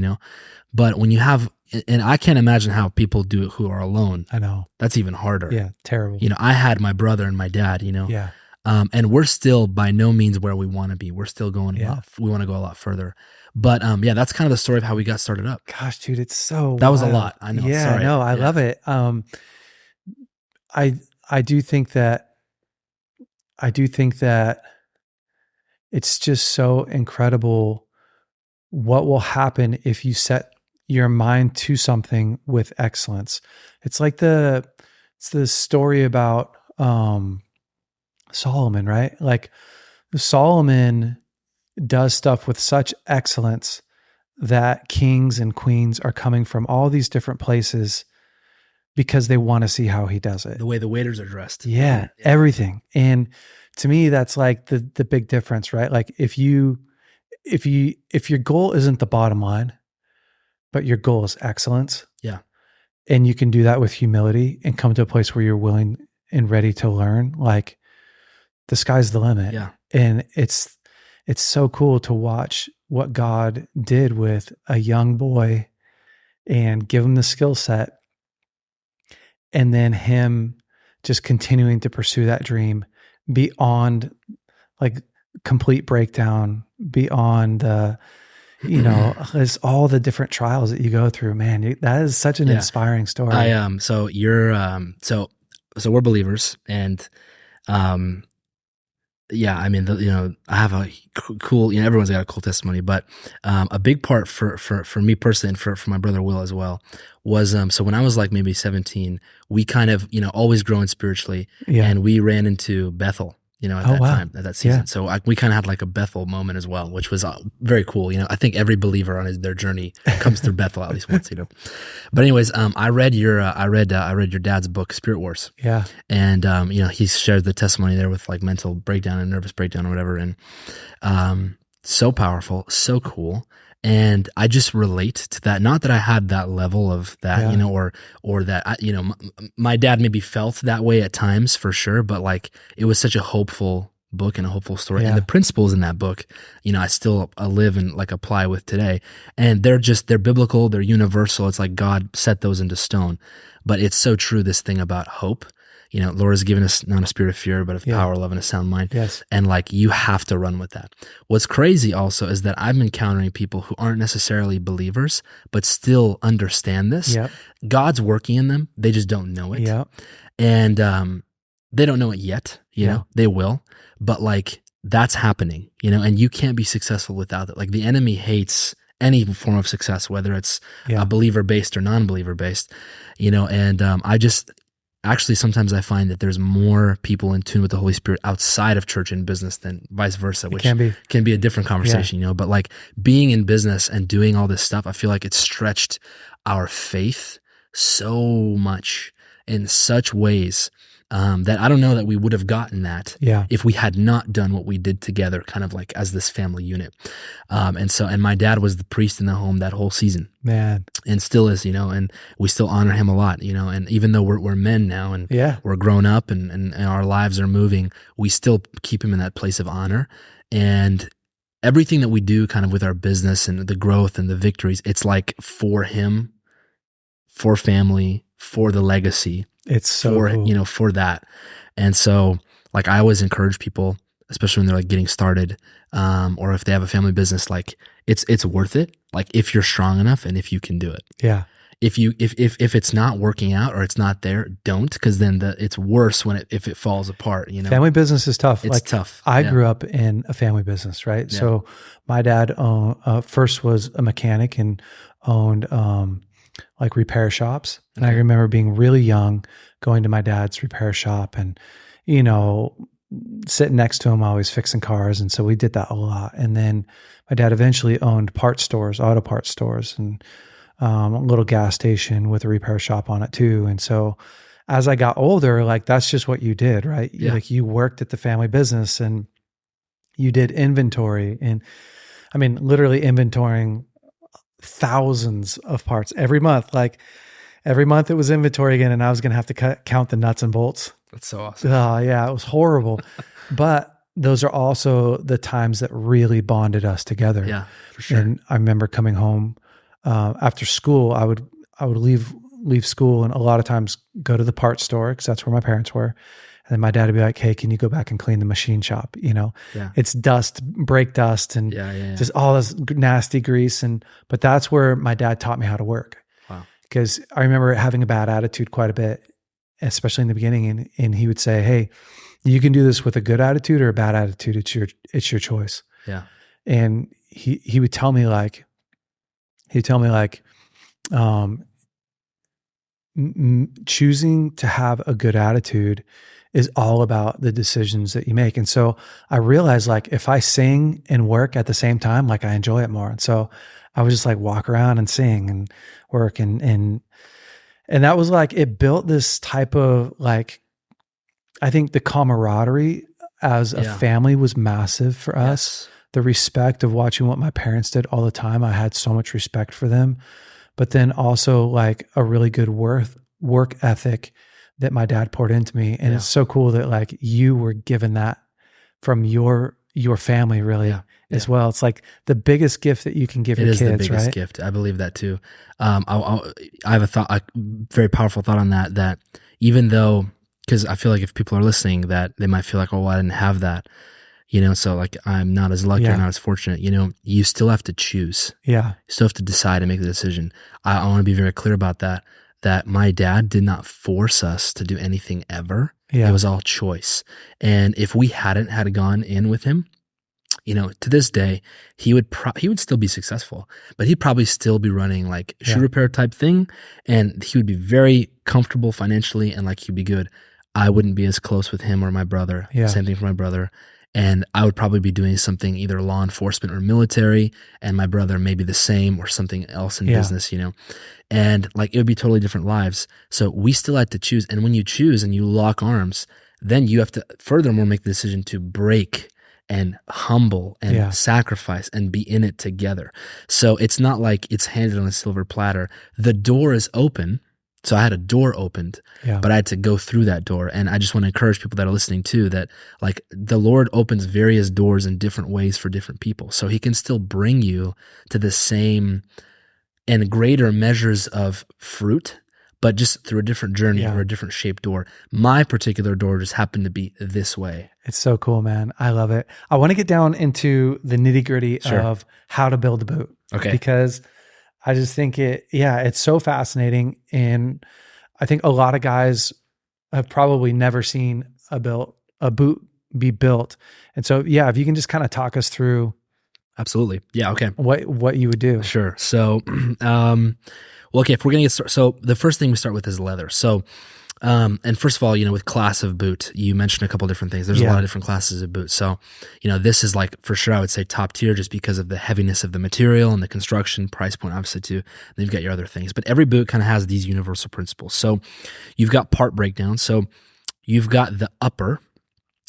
but when you have, and I can't imagine how people do it who are alone. I know. That's even harder. Yeah. Terrible. I had my brother and my dad, Yeah. and we're still by no means where we want to be. We're still going we want to go a lot further. But that's kind of the story of how we got started up. Gosh, dude, it's so That was wild. a lot. I know. Yeah, Sorry. no, I love it. I do think that it's just so incredible what will happen if you set your mind to something with excellence. It's like the story about Solomon, right? Like Solomon does stuff with such excellence that kings and queens are coming from all these different places because they want to see how he does it. The way the waiters are dressed. Yeah, everything. And to me, that's like the big difference, right? Like if your goal isn't the bottom line, but your goal is excellence. Yeah. And you can do that with humility and come to a place where you're willing and ready to learn, like the sky's the limit. Yeah. And it's so cool to watch what God did with a young boy and give him the skill set. And then him just continuing to pursue that dream beyond like complete breakdown, beyond the, there's all the different trials that you go through, man. That is such an inspiring story. So you're, so we're believers and, I mean, I have a cool, everyone's got a cool testimony, but a big part for me personally and for my brother Will as well was, so when I was like maybe 17, we kind of, always growing spiritually and we ran into Bethel, at that time, at that season. Yeah. So we kind of had like a Bethel moment as well, which was very cool. I think every believer on their journey comes through Bethel at least once, But anyways, I read your dad's book, Spirit Wars. Yeah. And, he shared the testimony there with like mental breakdown and nervous breakdown or whatever. And, so powerful, so cool. And I just relate to that. Not that I had that level of that, or that, my dad maybe felt that way at times for sure, but like it was such a hopeful book and a hopeful story. Yeah. And the principles in that book, I still live and like apply with today. And they're biblical, they're universal. It's like God set those into stone. But it's so true, this thing about hope. Lord has given us not a spirit of fear, but of power, love, and a sound mind. Yes. And like, you have to run with that. What's crazy also is that I'm encountering people who aren't necessarily believers, but still understand this. Yep. God's working in them. They just don't know it. Yep. And they don't know it yet. They will. But like, that's happening, and you can't be successful without it. Like the enemy hates any form of success, whether it's a believer-based or non-believer-based, and actually, sometimes I find that there's more people in tune with the Holy Spirit outside of church and business than vice versa, which can be a different conversation, but like being in business and doing all this stuff, I feel like it's stretched our faith so much in such ways that I don't know that we would have gotten that if we had not done what we did together, kind of like as this family unit. And my dad was the priest in the home that whole season. Man. And still is, and we still honor him a lot, and even though we're men now and we're grown up and our lives are moving, we still keep him in that place of honor. And everything that we do kind of with our business and the growth and the victories, it's like for him, for family, for the legacy. It's so cool. For that. And so like I always encourage people, especially when they're like getting started, or if they have a family business, like it's worth it. Like if you're strong enough and if you can do it. Yeah. If it's not working out or it's not there, don't, because then it's worse if it falls apart. Family business is tough. It's tough. I grew up in a family business, right? Yeah. So my dad first was a mechanic and owned like repair shops. And I remember being really young, going to my dad's repair shop and, sitting next to him while he was fixing cars. And so we did that a lot. And then my dad eventually owned parts stores, auto parts stores, and a little gas station with a repair shop on it too. And so as I got older, like that's just what you did, right? Yeah. Like you worked at the family business and you did inventory, and I mean, literally inventorying thousands of parts every month. Like every month it was inventory again, and I was going to have to count the nuts and bolts. That's so awesome. Yeah, it was horrible. But those are also the times that really bonded us together. Yeah, for sure. And I remember coming home after school. I would leave school and a lot of times go to the parts store because that's where my parents were. And then my dad would be like, "Hey, can you go back and clean the machine shop? You know, it's dust, brake dust, and just all this nasty grease." But that's where my dad taught me how to work. Wow. Because I remember having a bad attitude quite a bit, especially in the beginning. And he would say, "Hey, you can do this with a good attitude or a bad attitude. It's your choice." Yeah. And he would tell me like, choosing to have a good attitude is all about the decisions that you make. And so I realized like if I sing and work at the same time, like I enjoy it more. And so I would just like walk around and sing and work and that was like, it built this type of like, I think the camaraderie as a family was massive for us. The respect of watching what my parents did all the time. I had so much respect for them, but then also like a really good work ethic that my dad poured into me. And it's so cool that like you were given that from your family really as well. It's like the biggest gift that you can give your kids, right? It is the biggest gift. I believe that too. I have a very powerful thought on that even though, because I feel like if people are listening that they might feel like, oh, well, I didn't have that, you know, so like I'm not as lucky or not as fortunate, you know, you still have to choose. Yeah. You still have to decide and make the decision. I want to be very clear about that my dad did not force us to do anything ever. It was all choice. And if we hadn't had gone in with him, you know, to this day, he would still be successful, but he'd probably still be running like shoe repair type thing. And he would be very comfortable financially and like he'd be good. I wouldn't be as close with him or my brother. Same thing for my brother. And I would probably be doing something either law enforcement or military, and my brother maybe the same or something else in business, you know, and like it would be totally different lives. So we still had to choose. And when you choose and you lock arms, then you have to furthermore make the decision to break and humble and sacrifice and be in it together. So it's not like it's handed on a silver platter. The door is open. So I had a door opened, but I had to go through that door. And I just want to encourage people that are listening too, that like the Lord opens various doors in different ways for different people. So he can still bring you to the same and greater measures of fruit, but just through a different journey or a different shaped door. My particular door just happened to be this way. It's so cool, man. I love it. I want to get down into the nitty gritty of how to build a boot. Okay. Because I just think it's so fascinating. And I think a lot of guys have probably never seen a boot be built. And so, if you can just kind of talk us through. Absolutely. Yeah. Okay. What you would do. Sure. So, okay, if we're going to get started, so the first thing we start with is leather. So, and first of all, you know, with class of boot, you mentioned a couple different things. There's a lot of different classes of boot. So, you know, this is like, for sure, I would say top tier just because of the heaviness of the material and the construction, price point, obviously too. Then you've got your other things, but every boot kind of has these universal principles. So you've got part breakdown. So you've got the upper.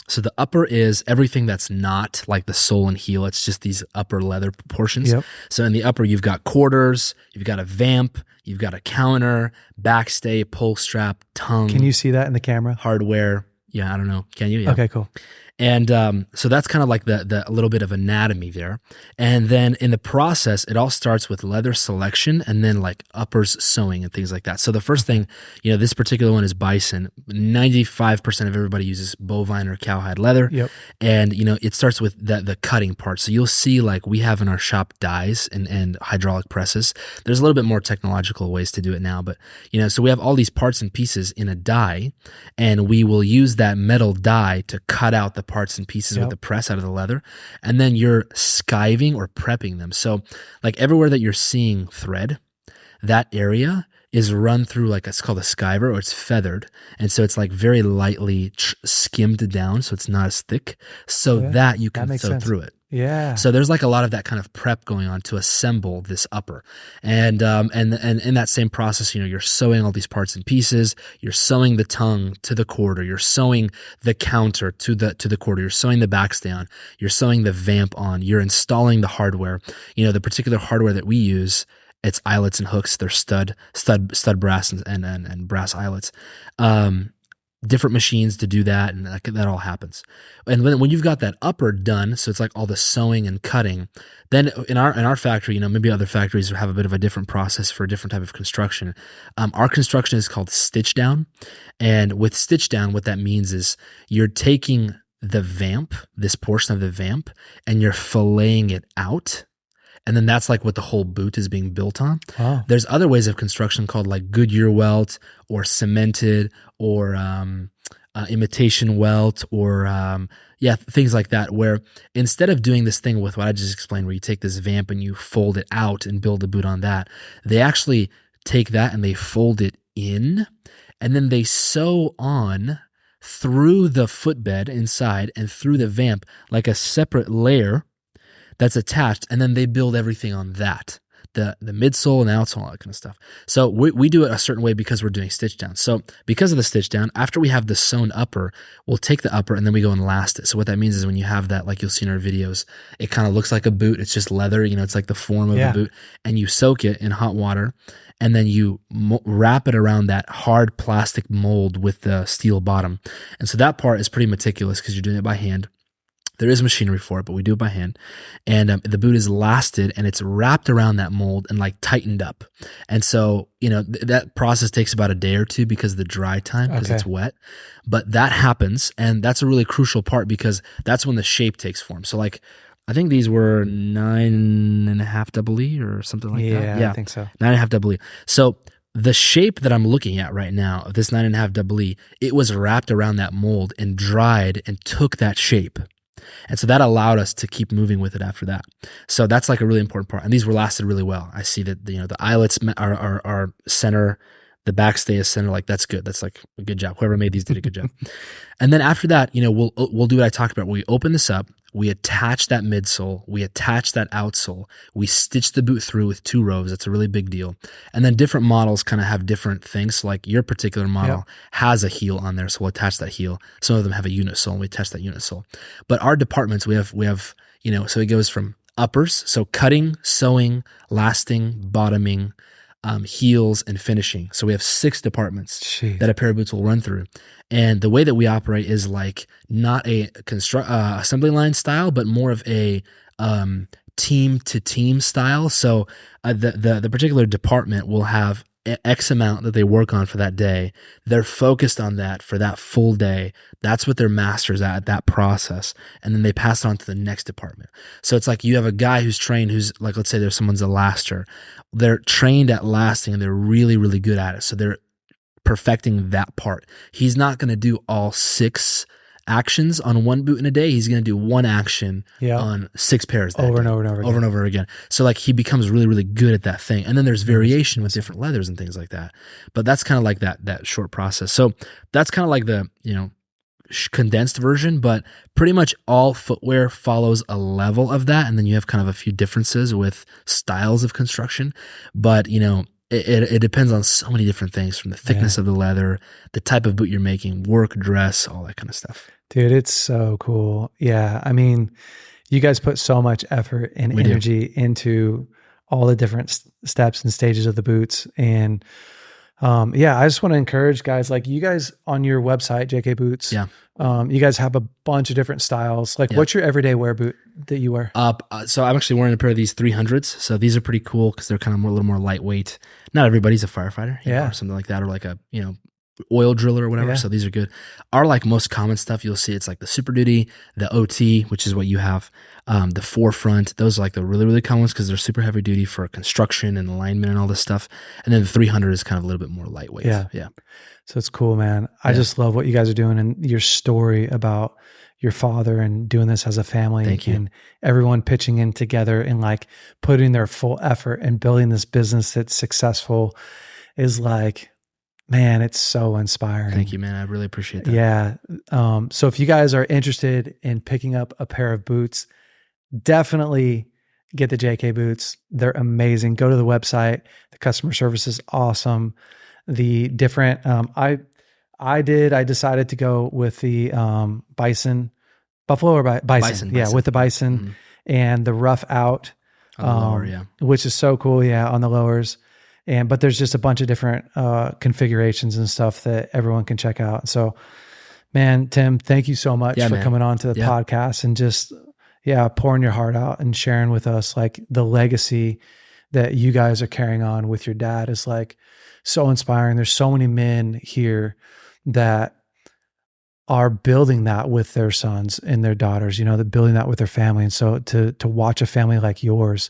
So the upper is everything that's not like the sole and heel. It's just these upper leather portions. Yep. So in the upper, you've got quarters, you've got a vamp, you've got a counter, backstay, pull strap, tongue. Can you see that in the camera? Hardware. Yeah, I don't know. Can you? Yeah. Okay, cool. And so that's kind of like the little bit of anatomy there. And then in the process, it all starts with leather selection and then like uppers sewing and things like that. So the first thing, you know, this particular one is bison. 95% of everybody uses bovine or cowhide leather. Yep. And, you know, it starts with the cutting part. So you'll see like we have in our shop dies and hydraulic presses. There's a little bit more technological ways to do it now. But, you know, so we have all these parts and pieces in a die, and we will use that metal die to cut out the parts and pieces with the press out of the leather, and then you're skiving or prepping them. So like everywhere that you're seeing thread, that area is run through like it's called a skiver, or it's feathered, and so it's like very lightly skimmed down, so it's not as thick, so that you can sew through it. Yeah. So there's like a lot of that kind of prep going on to assemble this upper. And in that same process, you know, you're sewing all these parts and pieces, you're sewing the tongue to the quarter, you're sewing the counter to the quarter, you're sewing the backstay on, you're sewing the vamp on, you're installing the hardware. You know, the particular hardware that we use, it's eyelets and hooks. They're stud brass and brass eyelets. different machines to do that, and that all happens. And when you've got that upper done, so it's like all the sewing and cutting, then in our factory, maybe other factories have a bit of a different process for a different type of construction. Our construction is called stitch down, and with stitch down, what that means is you're taking the vamp, this portion of the vamp, and you're filleting it out. And then that's like what the whole boot is being built on. Wow. There's other ways of construction called like Goodyear welt or cemented or imitation welt or things like that, where instead of doing this thing with what I just explained, where you take this vamp and you fold it out and build a boot on that, they actually take that and they fold it in, and then they sew on through the footbed inside and through the vamp like a separate layer that's attached, and then they build everything on that, the midsole and the outsole, all that kind of stuff. So we do it a certain way because we're doing stitch down. So because of the stitch down, after we have the sewn upper, we'll take the upper and then we go and last it. So what that means is when you have that, like you'll see in our videos, it kind of looks like a boot. It's just leather, it's like the form of a boot, and you soak it in hot water, and then you wrap it around that hard plastic mold with the steel bottom. And so that part is pretty meticulous because you're doing it by hand. There is machinery for it, but we do it by hand. And the boot is lasted and it's wrapped around that mold and like tightened up. And so, that process takes about a day or two because of the dry time, because it's wet. But that happens, and that's a really crucial part because that's when the shape takes form. So like, I think these were 9.5 double E or something like that. Yeah, I think so. 9.5 double E. So the shape that I'm looking at right now of this 9.5 double E, it was wrapped around that mold and dried and took that shape. And so that allowed us to keep moving with it after that. So that's like a really important part. And these were lasted really well. I see that, the eyelets are center, the backstay is center. Like that's good. That's like a good job. Whoever made these did a good job. And then after that, we'll do what I talked about. We open this up, we attach that midsole, we attach that outsole, we stitch the boot through with 2 rows. That's a really big deal. And then different models kind of have different things. So like your particular model has a heel on there, so we'll attach that heel. Some of them have a unit sole, and we attach that unit sole. But our departments, we have so it goes from uppers, so cutting, sewing, lasting, bottoming, heels, and finishing. So we have 6 departments that a pair of boots will run through. And the way that we operate is like not a assembly line style, but more of a team to team style. So the particular department will have X amount that they work on for that day. They're focused on that for that full day. That's what they're masters at that process. And then they pass it on to the next department. So it's like you have a guy who's trained, who's like, let's say there's someone's a laster. They're trained at lasting and they're really, really good at it. So they're perfecting that part. He's not going to do all 6 actions on one boot in a day. He's going to do one action on 6 pairs that over day, and over and over again. So like he becomes really, really good at that thing. And then there's variation with different leathers and things like that. But that's kind of like that short process. So that's kind of like the, condensed version, but pretty much all footwear follows a level of that. And then you have kind of a few differences with styles of construction. But, it depends on so many different things, from the thickness of the leather, the type of boot you're making, work, dress, all that kind of stuff. Dude, it's so cool. Yeah. I mean, you guys put so much effort and energy into all the different steps and stages of the boots. And I just want to encourage guys, like you guys on your website, JK Boots. Yeah. You guys have a bunch of different styles. Like what's your everyday wear boot that you wear? So I'm actually wearing a pair of these 300s. So these are pretty cool because they're kind of a little more lightweight. Not everybody's a firefighter, or something like that, or like a, oil driller or whatever. Yeah. So these are good. Our like most common stuff, you'll see it's like the Super Duty, the OT, which is what you have, the Forefront. Those are like the really, really common ones because they're super heavy duty for construction and alignment and all this stuff. And then the 300 is kind of a little bit more lightweight. Yeah. So it's cool, man. I just love what you guys are doing and your story about your father and doing this as a family. Thank you. And everyone pitching in together and like putting their full effort and building this business that's successful is like, man, it's so inspiring. Thank you, man. I really appreciate that. Yeah. So if you guys are interested in picking up a pair of boots, definitely get the JK Boots. They're amazing. Go to the website. The customer service is awesome. The different, I decided to go with the Bison, Buffalo or Bison. Yeah, with the Bison and the rough out, on the lower, which is so cool. Yeah, on the lowers. but there's just a bunch of different configurations and stuff that everyone can check out. So, man, Tim, thank you so much for coming on to the podcast and just, pouring your heart out and sharing with us like the legacy that you guys are carrying on with your dad is like so inspiring. There's so many men here that are building that with their sons and their daughters, you know, they're building that with their family. And so to watch a family like yours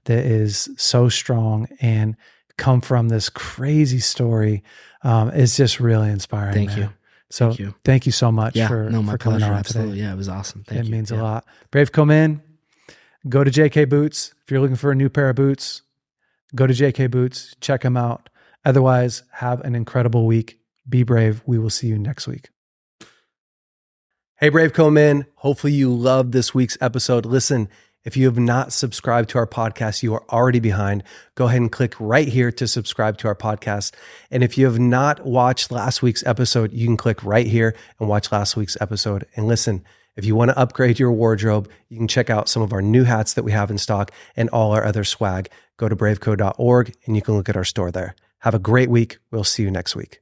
that is so strong and come from this crazy story is just really inspiring. Thank you. So thank you so much for coming on absolutely. today. Yeah, it was awesome. Thank you. It means a lot. BraveCo men, go to JK Boots. If you're looking for a new pair of boots, go to JK Boots, check them out. Otherwise, have an incredible week. Be brave. We will see you next week. Hey, BraveCo men. Hopefully you loved this week's episode. Listen, if you have not subscribed to our podcast, you are already behind. Go ahead and click right here to subscribe to our podcast. And if you have not watched last week's episode, you can click right here and watch last week's episode. And listen, if you want to upgrade your wardrobe, you can check out some of our new hats that we have in stock and all our other swag. Go to braveco.org and you can look at our store there. Have a great week. We'll see you next week.